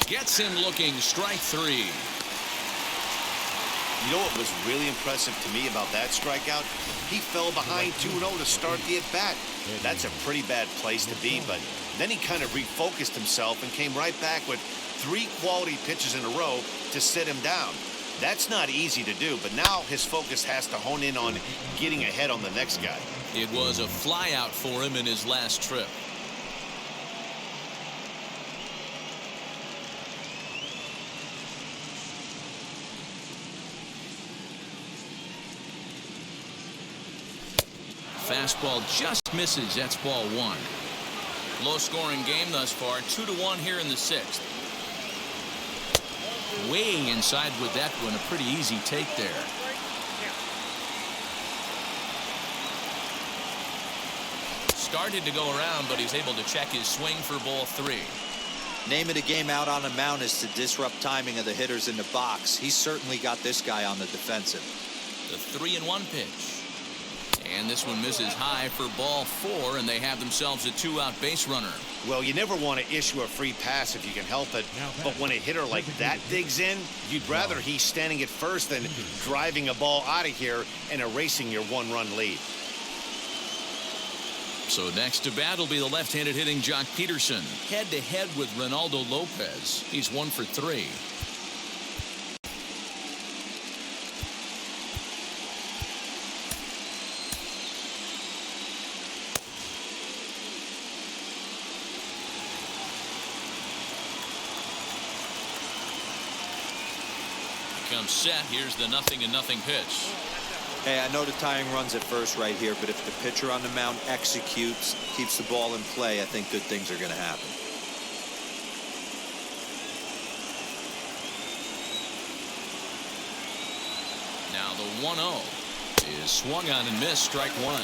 Gets him looking, strike 3. You know what was really impressive to me about that strikeout? He fell behind 2-0 to start the at-bat. That's a pretty bad place to be, but then he kind of refocused himself and came right back with 3 quality pitches in a row to sit him down. That's not easy to do, but now his focus has to hone in on getting ahead on the next guy. It was a flyout for him in his last trip. Fastball just misses. That's ball 1. Low scoring game thus far. 2-1 here in the 6th. Way inside with that one. A pretty easy take there. Started to go around, but he's able to check his swing for ball 3. Name of the game out on the mound is to disrupt timing of the hitters in the box. He's certainly got this guy on the defensive. The 3-1 pitch. And this one misses high for ball 4, and they have themselves a 2-out base runner. Well, you never want to issue a free pass if you can help it, but when a hitter like that digs in, you'd rather he's standing at first than driving a ball out of here and erasing your 1-run lead. So next to bat will be the left-handed hitting Jock Peterson, head-to-head with Ronaldo Lopez. He's 1 for 3. Comes set. Here's the 0-0 pitch. Hey, I know the tying run's at first right here, but if the pitcher on the mound executes, keeps the ball in play, I think good things are going to happen. Now the 1-0 is swung on and missed. Strike 1.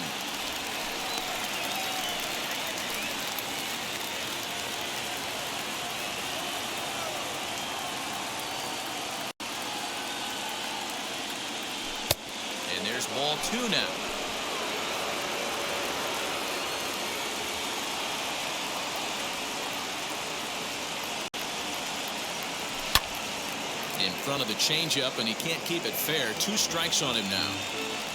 And there's ball 2 now. In front of the changeup, and he can't keep it fair. 2 strikes on him now.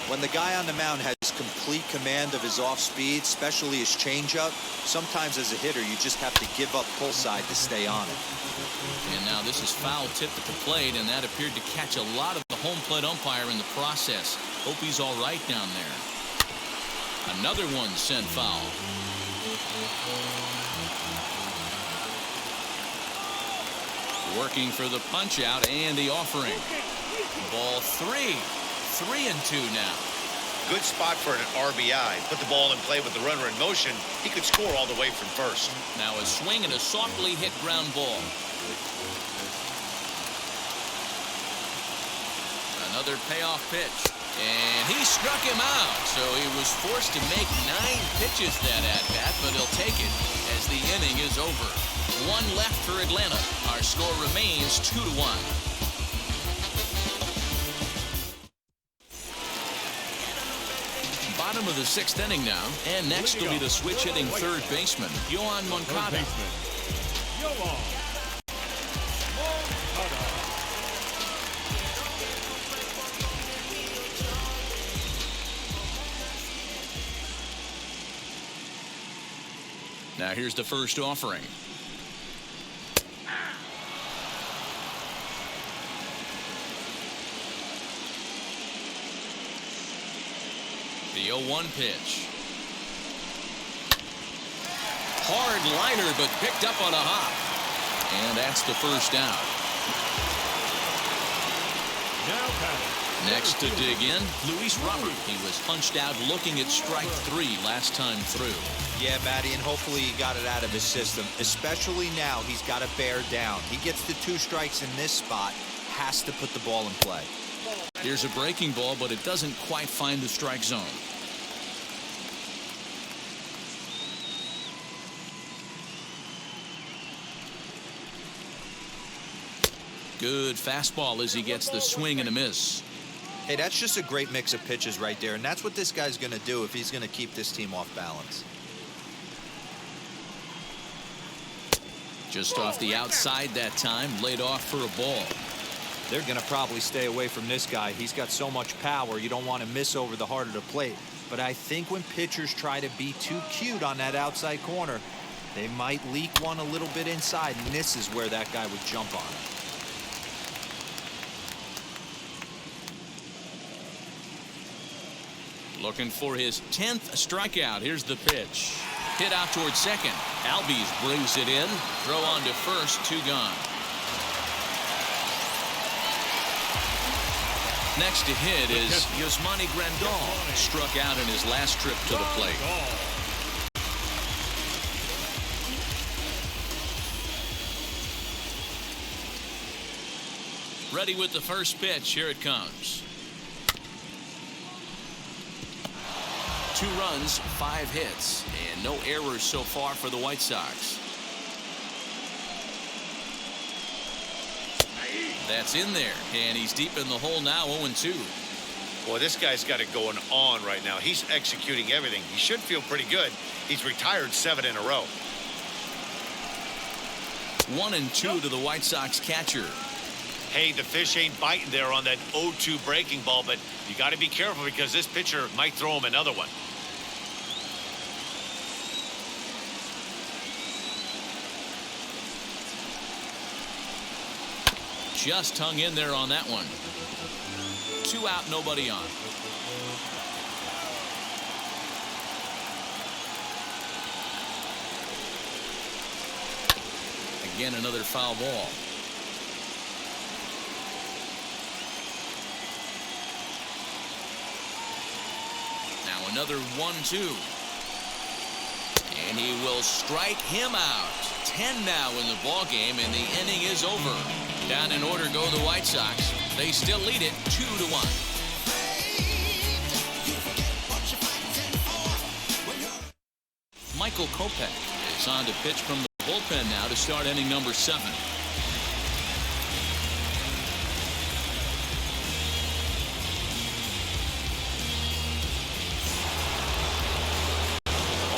When the guy on the mound has complete command of his off speed, especially his changeup, sometimes as a hitter you just have to give up pull side to stay on it. And now this is foul tipped at the plate, and that appeared to catch a lot of the home plate umpire in the process. Hope he's all right down there. Another one sent foul. Working for the punch out and the offering. Ball 3. 3-2 now. Good spot for an RBI. Put the ball in play with the runner in motion. He could score all the way from first. Now a swing and a softly hit ground ball. Another payoff pitch. And he struck him out. So he was forced to make 9 pitches that at-bat, but he'll take it as the inning is over. 1 left for Atlanta. Our score remains 2-1. Bottom of the 6th inning now, and next will be the switch hitting third baseman, Yohan Moncada. Now here's the first offering. The 0-1 pitch. Hard liner, but picked up on a hop. And that's the first out. Next to dig in, Luis Robert. He was punched out looking at strike 3 last time through. Yeah, Matty, and hopefully he got it out of his system. Especially now, he's got to bear down. He gets the 2 strikes in this spot, has to put the ball in play. Here's a breaking ball, but it doesn't quite find the strike zone. Good fastball as he gets the swing and a miss. Hey, that's just a great mix of pitches right there, and that's what this guy's going to do if he's going to keep this team off balance. Just off the outside that time, laid off for a ball. They're going to probably stay away from this guy. He's got so much power, you don't want to miss over the heart of the plate. But I think when pitchers try to be too cute on that outside corner, they might leak one a little bit inside, and this is where that guy would jump on it. Looking for his 10th strikeout. Here's the pitch. Hit out towards second. Albies brings it in. Throw on to first. 2 gone. Next to hit is Yasmani Grandal. Struck out in his last trip to the plate. Ready with the first pitch. Here it comes. 2 runs, 5 hits, and no errors so far for the White Sox. That's in there, and he's deep in the hole now, 0-2. Boy, this guy's got it going on right now. He's executing everything. He should feel pretty good. He's retired 7 in a row. 1-2 to the White Sox catcher. Hey, the fish ain't biting there on that 0-2 breaking ball, but you got to be careful because this pitcher might throw him another one. Just hung in there on that one. 2 out, nobody on. Again, another foul ball. Now another 1-2. And he will strike him out. 10 now in the ball game, and the inning is over. Down in order go the White Sox. They still lead it 2-1. Michael Kopech is on to pitch from the bullpen now to start inning number 7.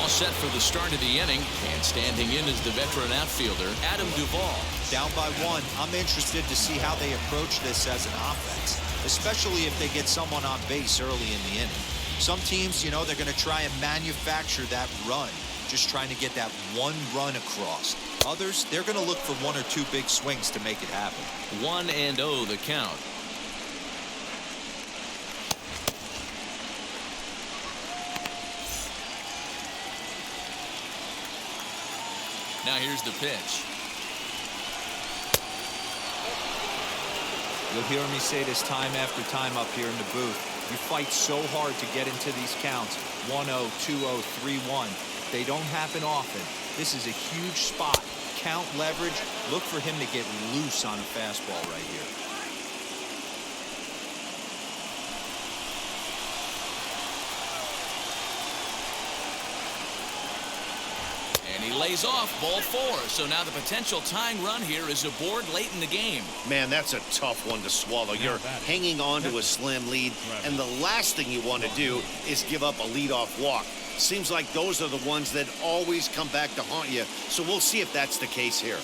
Set for the start of the inning, and standing in is the veteran outfielder Adam Duvall. Down by 1. I'm interested to see how they approach this as an offense, especially if they get someone on base early in the inning. Some teams, you know, they're going to try and manufacture that run, just trying to get that 1 run across. Others, they're going to look for 1 or 2 big swings to make it happen. 1-0 the count. Now here's the pitch. You'll hear me say this time after time up here in the booth. You fight so hard to get into these counts. 1-0, 2-0, 3-1. They don't happen often. This is a huge spot. Count leverage. Look for him to get loose on a fastball right here. he lays off ball 4. So now the potential tying run here is aboard late in the game. Man, that's a tough one to swallow. You're hanging on to a slim lead, and the last thing you want to do is give up a leadoff walk. Seems like those are the ones that always come back to haunt you. So we'll see if that's the case here.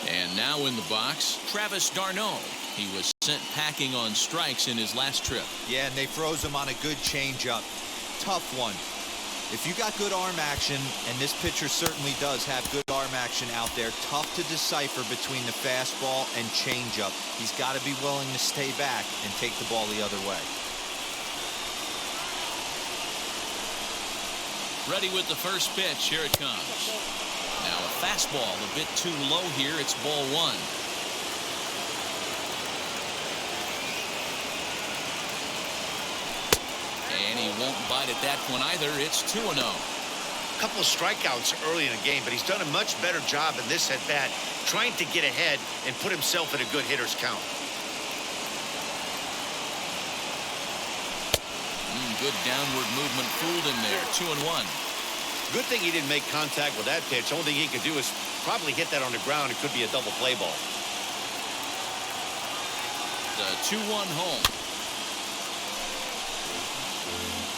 And now in the box, Travis d'Arnaud. He was sent packing on strikes in his last trip. Yeah, and they froze him on a good changeup. Tough one. If you got good arm action, and this pitcher certainly does have good arm action out there, tough to decipher between the fastball and changeup. He's got to be willing to stay back and take the ball the other way. Ready with the first pitch. Here it comes. Now a fastball a bit too low here. It's ball 1. And he won't bite at that one either. It's 2-0. A couple of strikeouts early in the game, but he's done a much better job in this at-bat trying to get ahead and put himself in a good hitter's count. Good downward movement fooled him there. 2-1. Good thing he didn't make contact with that pitch. Only thing he could do is probably hit that on the ground. It could be a double play ball. The 2-1 home.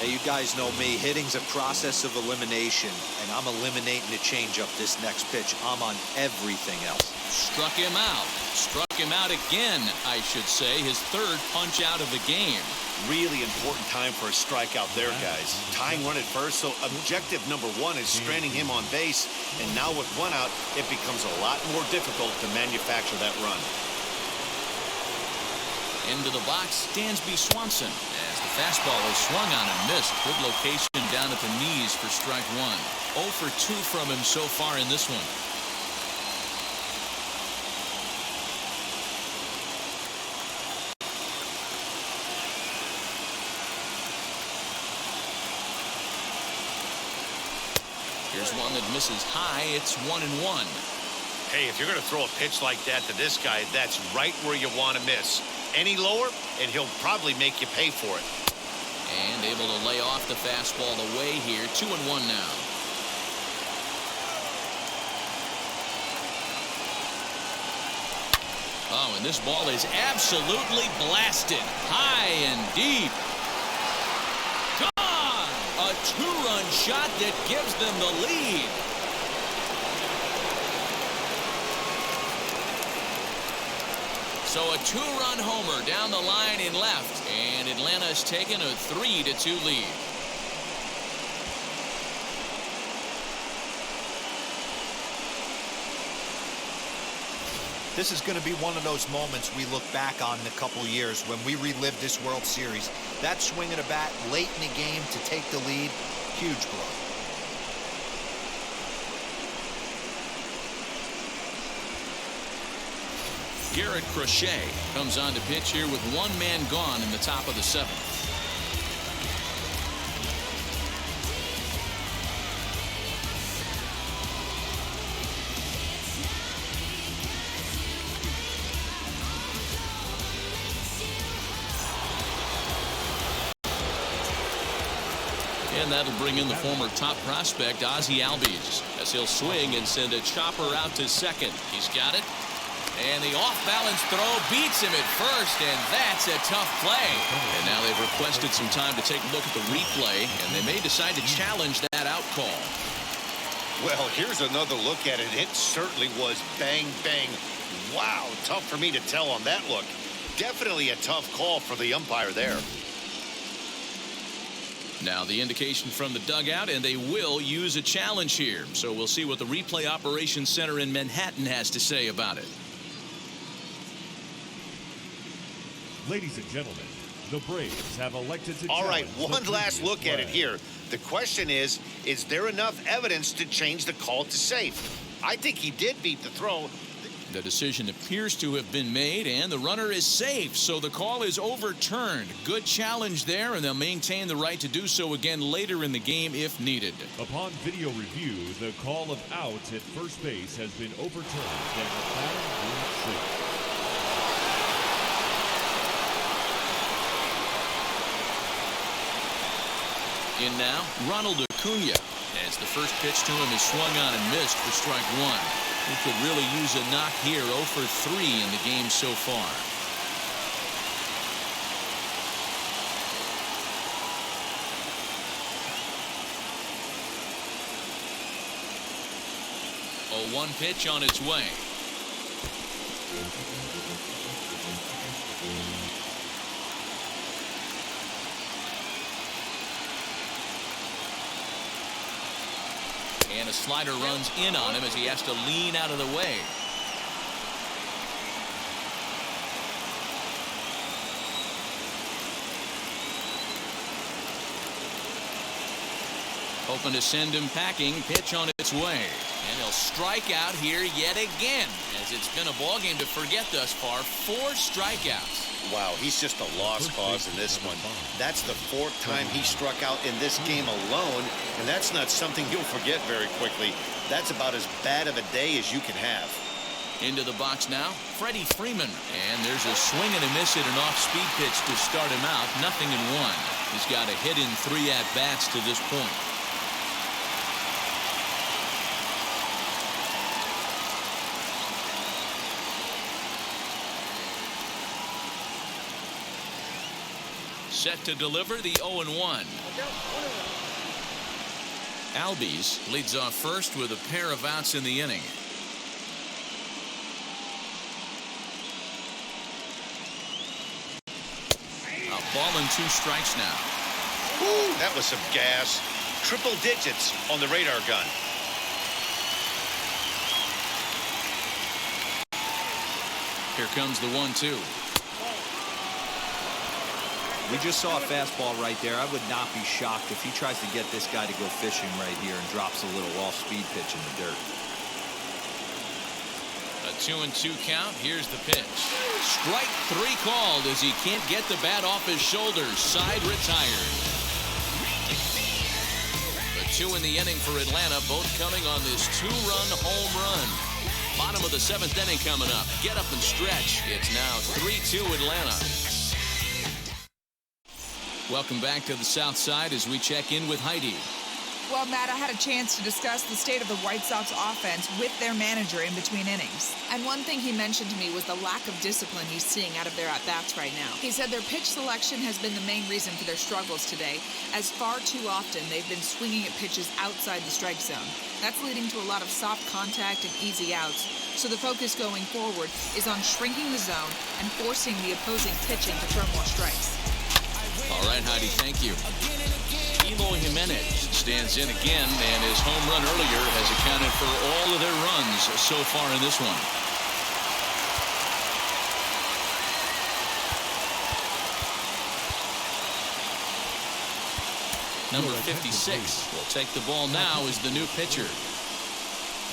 Hey, you guys know me. Hitting's a process of elimination, and I'm eliminating the changeup this next pitch. I'm on everything else. Struck him out. Struck him out again, I should say. His 3rd punch out of the game. Really important time for a strikeout there, guys. Tying run at first, so objective number 1 is stranding him on base. And now with 1 out, it becomes a lot more difficult to manufacture that run. Into the box, Dansby Swanson. As the fastball is swung on and missed. Good location down at the knees for strike 1. 0 for 2 from him so far in this one. Here's one that misses high. It's 1-1. Hey, if you're going to throw a pitch like that to this guy, that's right where you want to miss. Any lower, and he'll probably make you pay for it. And able to lay off the fastball away here. 2-1 now. Oh, and this ball is absolutely blasted. High and deep. Gone! A 2-run shot that gives them the lead. So a 2-run homer down the line in left, and Atlanta's taken a 3-2 lead. This is going to be one of those moments we look back on in a couple of years when we relive this World Series. That swing of the bat late in the game to take the lead, huge blow. Garrett Crochet comes on to pitch here with 1 man gone in the top of the 7th. And that'll bring in the former top prospect Ozzie Albies as he'll swing and send a chopper out to second. He's got it. And the off-balance throw beats him at first, and that's a tough play. And now they've requested some time to take a look at the replay, and they may decide to challenge that out call. Well, here's another look at it. It certainly was bang, bang. Wow, tough for me to tell on that look. Definitely a tough call for the umpire there. Now the indication from the dugout, and they will use a challenge here. So we'll see what the replay operations center in Manhattan has to say about it. Ladies and gentlemen, the Braves have elected to All right, challenge one the last previous look at it play. here. The question is there enough evidence to change the call to safe? I think he did beat the throw. The decision appears to have been made, and the runner is safe, so the call is overturned. Good challenge there, and they'll maintain the right to do so again later in the game if needed. Upon video review, the call of out at first base has been overturned, and the batter ruled safe. In now, Ronald Acuna. As the first pitch to him is swung on and missed for strike one. He could really use a knock here. 0 for 3 in the game so far. A 1 pitch on its way. And a slider runs in on him as he has to lean out of the way. Hoping to send him packing. Pitch on its way. And he'll strike out here yet again, as it's been a ball game to forget thus far. 4 strikeouts. Wow, he's just a lost cause in this one. That's the 4th time he struck out in this game alone, and that's not something you'll forget very quickly. That's about as bad of a day as you can have. Into the box now, Freddie Freeman. And there's a swing and a miss at an off-speed pitch to start him out. 0-1. He's got a hit in 3 at-bats to this point. Set to deliver the 0-1. Albies leads off first with a pair of outs in the inning. A ball and 2 strikes now. Woo, that was some gas. Triple digits on the radar gun. Here comes the 1-2. We just saw a fastball right there. I would not be shocked if he tries to get this guy to go fishing right here and drops a little off-speed pitch in the dirt. A 2-2 count. Here's the pitch. Strike 3 called as he can't get the bat off his shoulders. Side retired. The 2 in the inning for Atlanta, both coming on this 2-run home run. Bottom of the 7th inning coming up. Get up and stretch. It's now 3-2 Atlanta. Welcome back to the South Side as we check in with Heidi. Well, Matt, I had a chance to discuss the state of the White Sox offense with their manager in between innings. And one thing he mentioned to me was the lack of discipline he's seeing out of their at-bats right now. He said their pitch selection has been the main reason for their struggles today, as far too often they've been swinging at pitches outside the strike zone. That's leading to a lot of soft contact and easy outs. So the focus going forward is on shrinking the zone and forcing the opposing pitching to throw more strikes. All right, Heidi, thank you. Eloy Jimenez stands in again, and his home run earlier has accounted for all of their runs so far in this one. Number 56 will take the ball now as the new pitcher.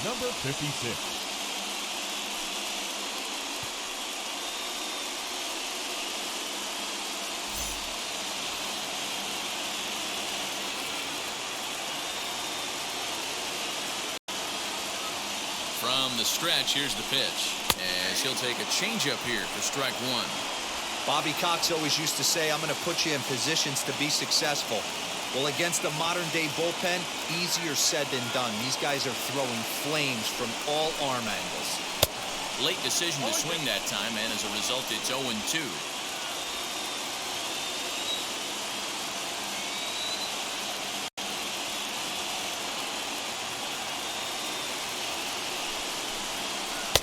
Number 56. From the stretch, here's the pitch. As he'll take a changeup here for strike 1. Bobby Cox always used to say, I'm going to put you in positions to be successful. Well, against the modern-day bullpen, easier said than done. These guys are throwing flames from all arm angles. Late decision to swing that time, and as a result, it's 0-2.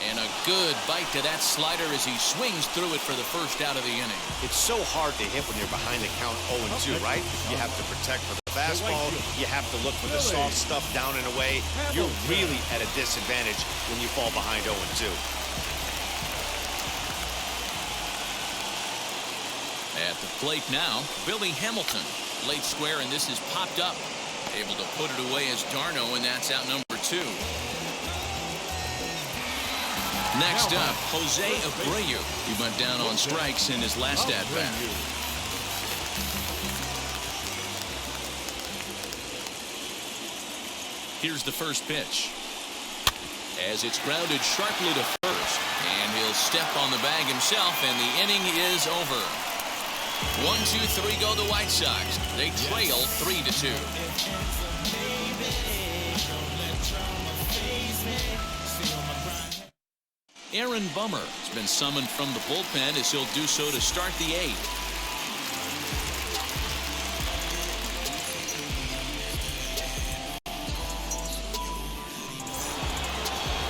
And a good bite to that slider as he swings through it for the first out of the inning. It's so hard to hit when you're behind the count 0-2, right? You have to protect for the fastball. You have to look for the soft stuff down and away. You're really at a disadvantage when you fall behind 0-2. At the plate now, Billy Hamilton. Late square, and this is popped up. Able to put it away as Darno, and that's out number 2. Next up, Jose Abreu. He went down on strikes in his last at-bat. Here's the first pitch. As it's grounded sharply to first. And he'll step on the bag himself, and the inning is over. 1-2-3 go the White Sox. They trail 3-2. Aaron Bummer has been summoned from the bullpen as he'll do so to start the eighth.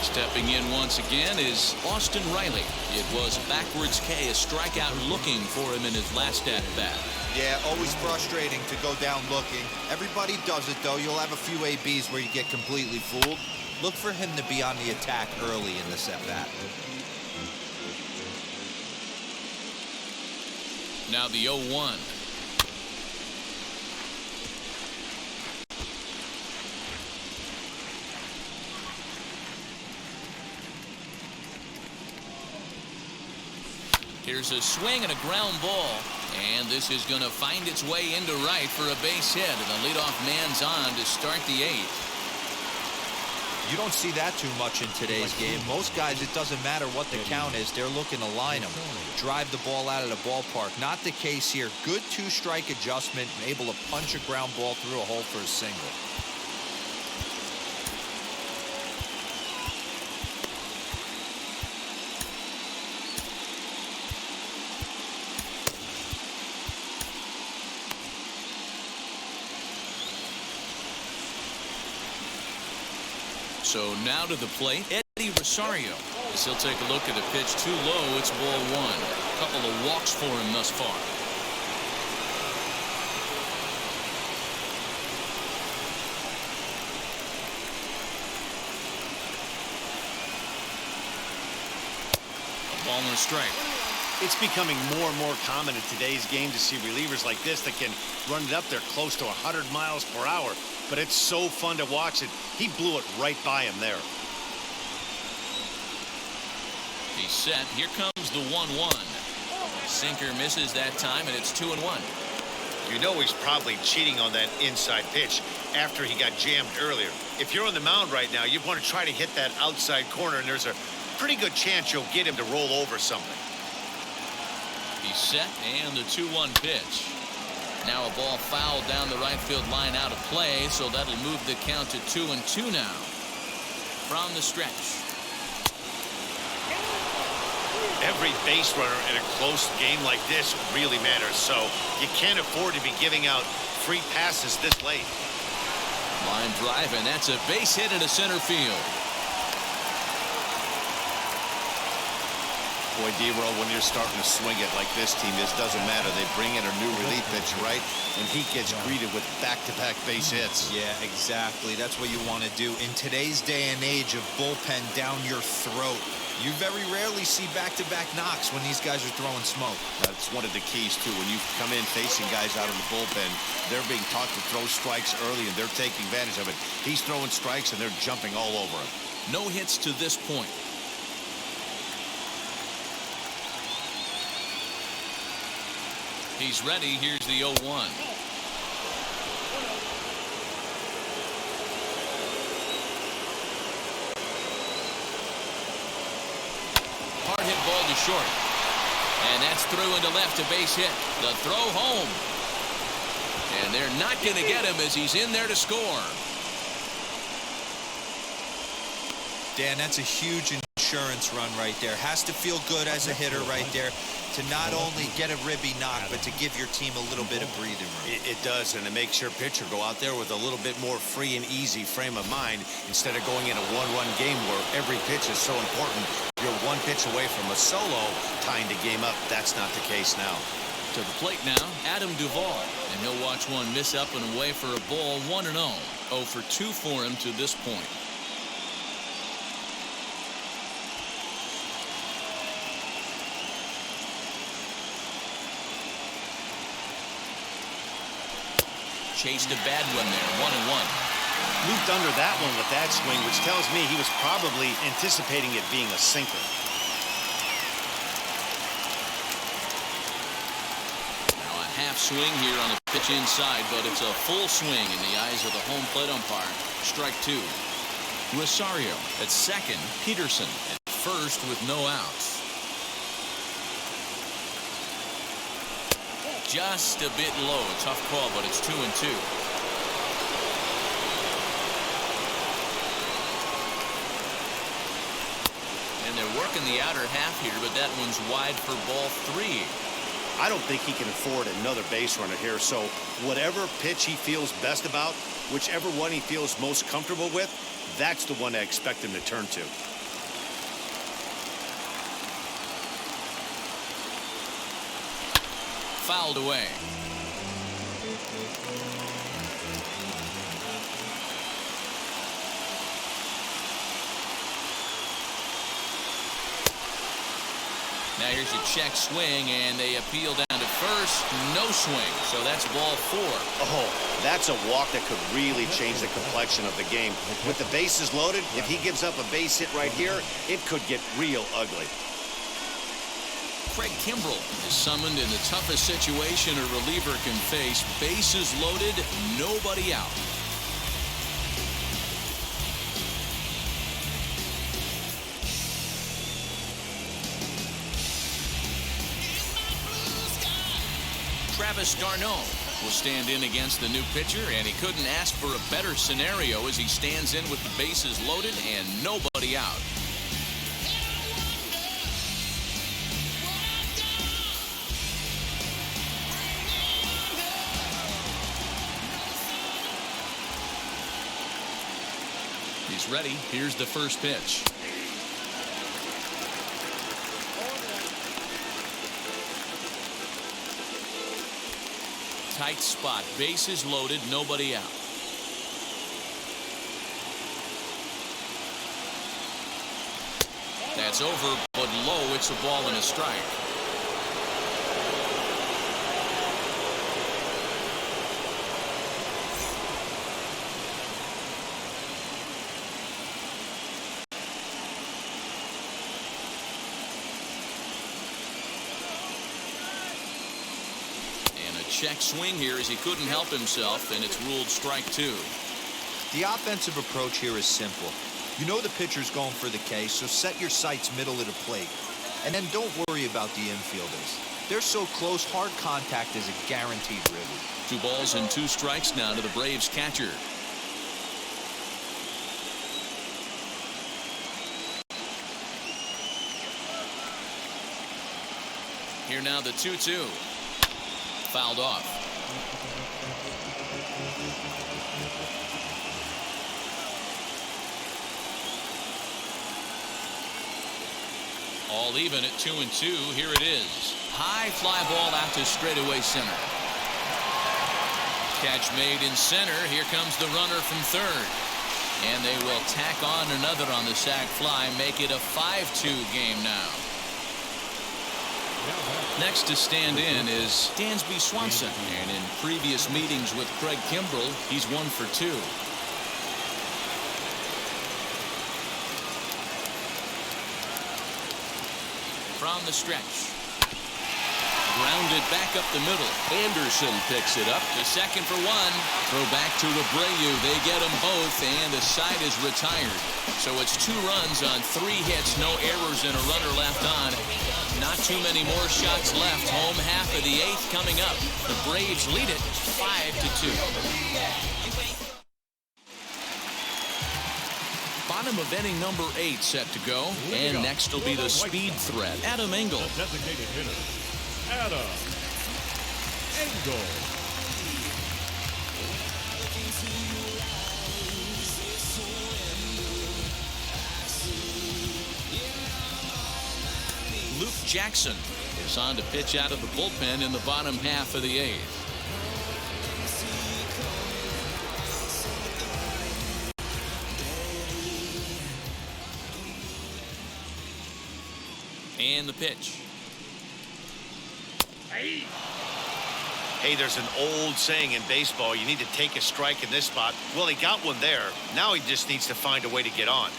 Stepping in once again is Austin Reilly. It was a backwards K, a strikeout looking for him in his last at-bat. Yeah, always frustrating to go down looking. Everybody does it, though. You'll have a few ABs where you get completely fooled. Look for him to be on the attack early in this at-bat. Now the 0-1. Here's a swing and a ground ball. And this is going to find its way into right for a base hit. And the leadoff man's on to start the eighth. You don't see that too much in today's game. Most guys, it doesn't matter what the count is. They're looking to line them, drive the ball out of the ballpark. Not the case here. Good two-strike adjustment and able to punch a ground ball through a hole for a single. So now to the plate, Rosario. As he'll take a look at a pitch too low, it's ball one. A couple of walks for him thus far. A ball and a strike. It's becoming more and more common in today's game to see relievers like this that can run it up there close to 100 miles per hour. But it's so fun to watch it. He blew it right by him there. He's set. Here comes the 1-1. Sinker misses that time, and it's 2-1. You know he's probably cheating on that inside pitch after he got jammed earlier. If you're on the mound right now, you want to try to hit that outside corner, and there's a pretty good chance you'll get him to roll over something. He's set, and the 2-1 pitch. Now a ball fouled down the right field line out of play, so that'll move the count to 2-2 now. From the stretch. Every base runner in a close game like this really matters, so you can't afford to be giving out free passes this late. Line drive, and that's a base hit into center field. Boy, D-Roll, when you're starting to swing it like this team is, doesn't matter. They bring in a new relief pitcher, right? And he gets greeted with back-to-back base hits. Yeah, exactly. That's what you want to do. In today's day and age of bullpen down your throat, you very rarely see back-to-back knocks when these guys are throwing smoke. That's one of the keys, too. When you come in facing guys out of the bullpen, they're being taught to throw strikes early, and they're taking advantage of it. He's throwing strikes, and they're jumping all over him. No hits to this point. He's ready. Here's the 0-1. Hard hit ball to short. And that's through into left, a base hit. The throw home. And they're not going to get him as he's in there to score. Dan, that's a huge insurance run right there. Has to feel good as a hitter right there to not only get a ribby knock, but to give your team a little bit of breathing room. It does, and it makes your pitcher go out there with a little bit more free and easy frame of mind instead of going in a one-run game where every pitch is so important. You're one pitch away from a solo tying the game up. That's not the case now. To the plate now, Adam Duvall. And he'll watch one miss up and away for a ball, 1-0. 0 for 2 for him to this point. Chased a bad one there, 1-1. Looped under that one with that swing, which tells me he was probably anticipating it being a sinker. Now a half swing here on the pitch inside, but it's a full swing in the eyes of the home plate umpire. Strike 2. Rosario at second, Peterson at first with no outs. Just a bit low. Tough call, but it's 2-2. walking the outer half here, but that one's wide for ball 3. I don't think he can afford another base runner here, so whatever pitch he feels best about, whichever one he feels most comfortable with, that's the one I expect him to turn to. Fouled away. Now here's a check swing, and they appeal down to first. No swing, so that's ball 4. Oh, that's a walk that could really change the complexion of the game. With the bases loaded, if he gives up a base hit right here, it could get real ugly. Craig Kimbrell is summoned in the toughest situation a reliever can face. Bases loaded, nobody out. Travis d'Arnaud will stand in against the new pitcher, and he couldn't ask for a better scenario as he stands in with the bases loaded and nobody out. He's ready. Here's the first pitch. Tight spot, bases loaded, nobody out. That's over, but low. It's a ball and a strike. Check swing here as he couldn't help himself, and it's ruled strike 2. The offensive approach here is simple. You know the pitcher's going for the K, so set your sights middle of the plate. And then don't worry about the infielders. They're so close, hard contact is a guaranteed ribby. 2 balls and 2 strikes now to the Braves catcher. Here now the 2-2. Fouled off. All even at 2-2. Here it is. High fly ball out to straightaway center. Catch made in center. Here comes the runner from third. And they will tack on another on the sac fly, make it a 5-2 game now. Next to stand in is Dansby Swanson, and in previous meetings with Craig Kimbrell, he's 1 for 2. From the stretch. Grounded back up the middle. Anderson picks it up to second for 1. Throw back to Abreu. They get them both, and the side is retired. So it's 2 runs on 3 hits, no errors, and a runner left on. Not too many more shots left. Home half of the 8th coming up. The Braves lead it 5-2. Bottom of inning number 8 set to go. And next will be the speed threat, Adam Engel. Designated hitter, Adam Engel. Luke Jackson is on to pitch out of the bullpen in the bottom half of the 8th. And the pitch. Hey, there's an old saying in baseball, you need to take a strike in this spot. Well, he got one there. Now he just needs to find a way to get on.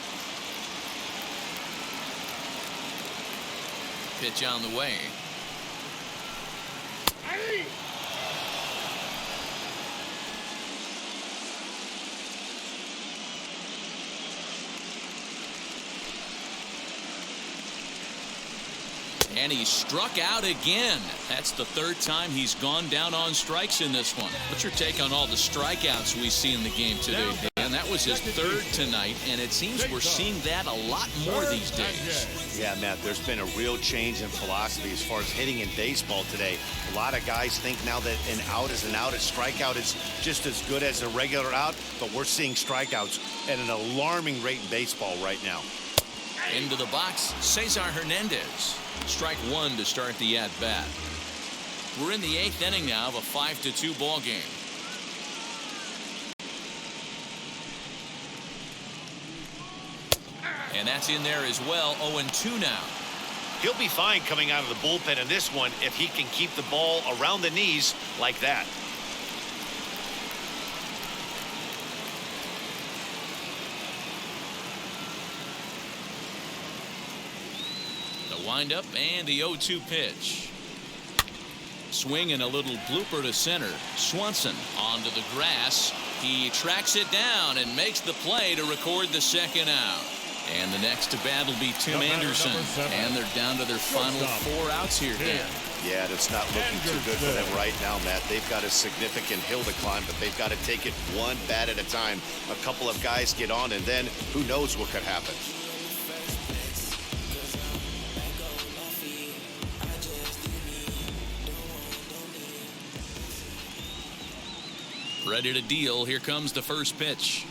Pitch on the way. And he struck out again. That's the 3rd time he's gone down on strikes in this one. What's your take on all the strikeouts we see in the game today, Dan? That was his third tonight, and it seems we're seeing that a lot more these days. Yeah, Matt, there's been a real change in philosophy as far as hitting in baseball today. A lot of guys think now that an out is an out, a strikeout is just as good as a regular out, but we're seeing strikeouts at an alarming rate in baseball right now. Into the box, Cesar Hernandez. Strike one to start the at-bat. We're in the 8th inning now of a 5-2 ball game. And that's in there as well. 0-2 now. He'll be fine coming out of the bullpen in this one if he can keep the ball around the knees like that. The windup and the 0-2 pitch. Swing and a little blooper to center. Swanson onto the grass. He tracks it down and makes the play to record the second out. And the next to bat will be Tim Anderson. And they're down to their final 4 outs here, Dan. Yeah, it's not looking too good for them right now, Matt. They've got a significant hill to climb, but they've got to take it one bat at a time. A couple of guys get on, and then who knows what could happen. Ready to deal. Here comes the first pitch.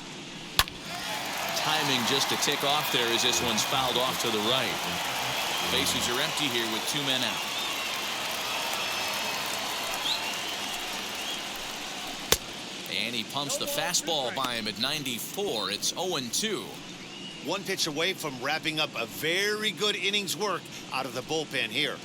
Timing just to tick off there as this one's fouled off to the right. Bases are empty here with 2 men out. And he pumps the fastball by him at 94. It's 0-2. One pitch away from wrapping up a very good innings work out of the bullpen here.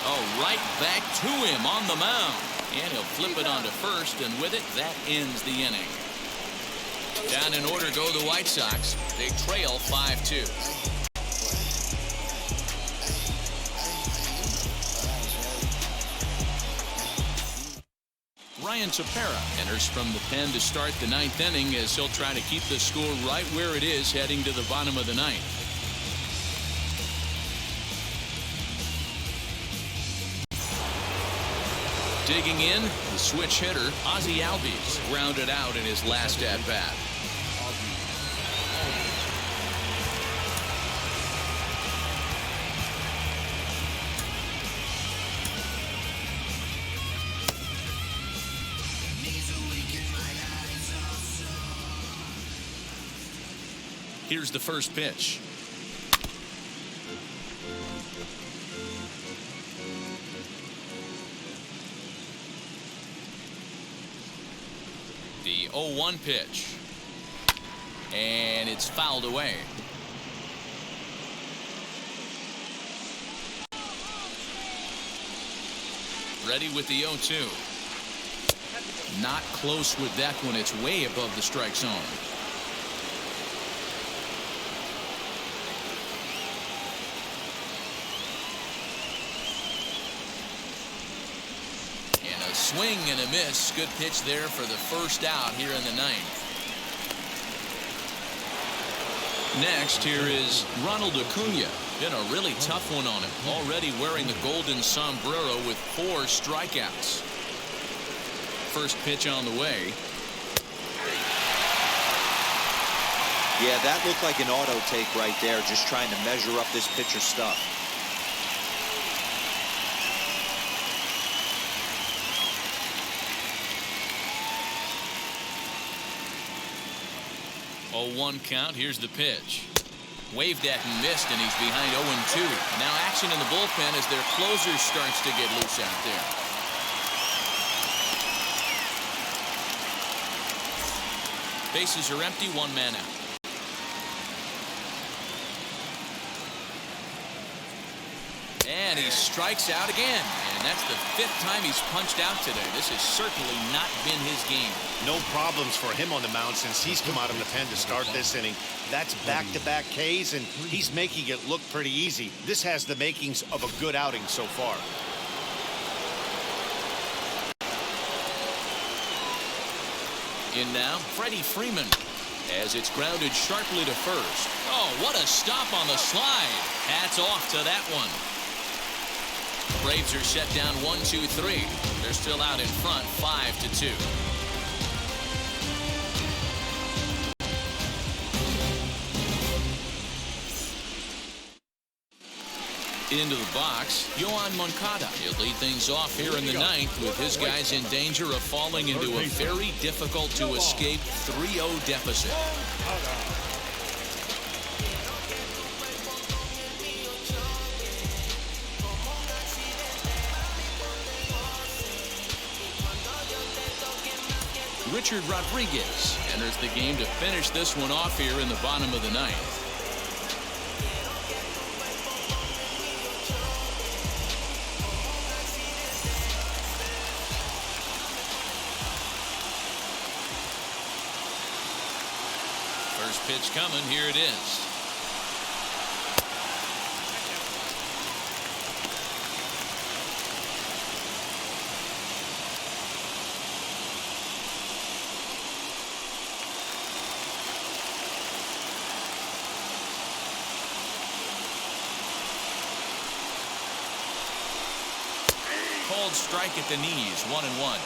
Oh, right back to him on the mound. And he'll flip it onto first, and with it, that ends the inning. Down in order go the White Sox. They trail 5-2. Ryan Tepera enters from the pen to start the 9th inning as he'll try to keep the score right where it is heading to the bottom of the 9th. Digging in, the switch hitter, Ozzie Albies, grounded out in his last at-bat. Here's the first pitch. The 0-1 pitch. And it's fouled away. Ready with the 0-2. Not close with that one. It's way above the strike zone. Swing and a miss. Good pitch there for the first out here in the 9th. Next, here is Ronald Acuna. Been a really tough one on him. Already wearing the golden sombrero with 4 strikeouts. First pitch on the way. Yeah, that looked like an auto take right there, just trying to measure up this pitcher's stuff. 0-1 count. Here's the pitch. Waved at and missed, and he's behind 0-2. Now action in the bullpen as their closer starts to get loose out there. Bases are empty, 1 man out. And he strikes out again. And that's the 5th time he's punched out today. This has certainly not been his game. No problems for him on the mound since he's come out of the pen to start this inning. That's back-to-back Ks, and he's making it look pretty easy. This has the makings of a good outing so far. In now, Freddie Freeman. as it's grounded sharply to first. Oh, what a stop on the slide. Hats off to that one. Braves are set down 1-2-3. They're still out in front 5-2. Into the box, Yoan Moncada. He'll lead things off here in the ninth with his guys in danger of falling into a very difficult to escape 3-0 deficit. Richard Rodriguez enters the game to finish this one off here in the bottom of the ninth. First pitch coming. Here it is. Called strike at the knees. 1-1.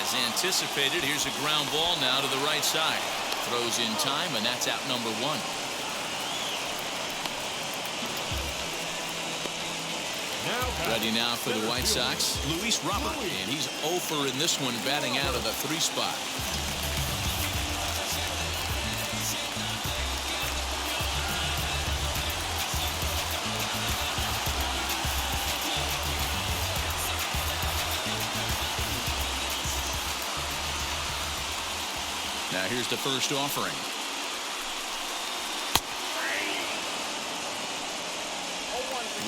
As anticipated, here's a ground ball now to the right side. Throws in time, and that's out number 1. Ready now for the White Sox, Luis Robert, and he's 0 in this one, batting out of the 3 spot. Now here's the first offering.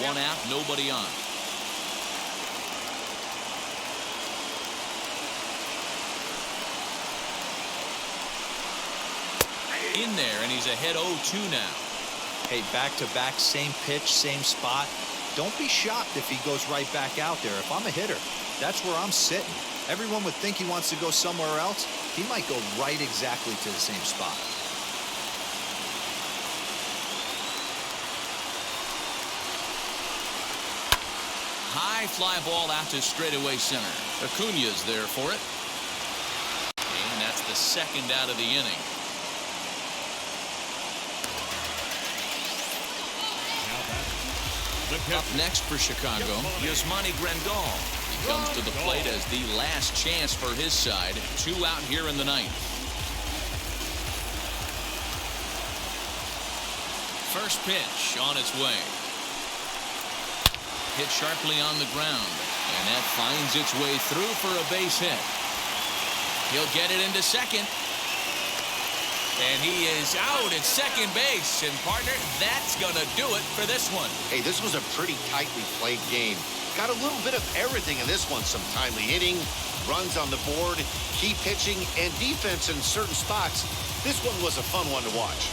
One out, nobody on. In there, and he's ahead 0-2 now. Hey, back-to-back, same pitch, same spot. Don't be shocked if he goes right back out there. If I'm a hitter, that's where I'm sitting. Everyone would think he wants to go somewhere else. He might go right exactly to the same spot. High fly ball out to straightaway center. Acuna's there for it. And that's the second out of the inning. Up next for Chicago, Yasmani Grandal. He comes to the plate as the last chance for his side. 2 out here in the ninth. First pitch on its way. Hit sharply on the ground, and that finds its way through for a base hit. He'll get it into second. And he is out at second base. And, partner, that's going to do it for this one. Hey, this was a pretty tightly played game. Got a little bit of everything in this one. Some timely hitting, runs on the board, key pitching, and defense in certain spots. This one was a fun one to watch.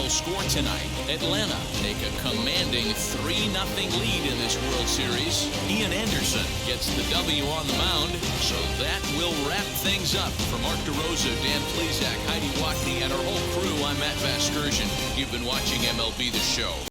Score tonight. Atlanta take a commanding 3-0 lead in this World Series. Ian Anderson gets the W on the mound, so that will wrap things up. For Mark DeRosa, Dan Plesac, Heidi Watney, and our whole crew, I'm Matt Vasgersian. You've been watching MLB The Show.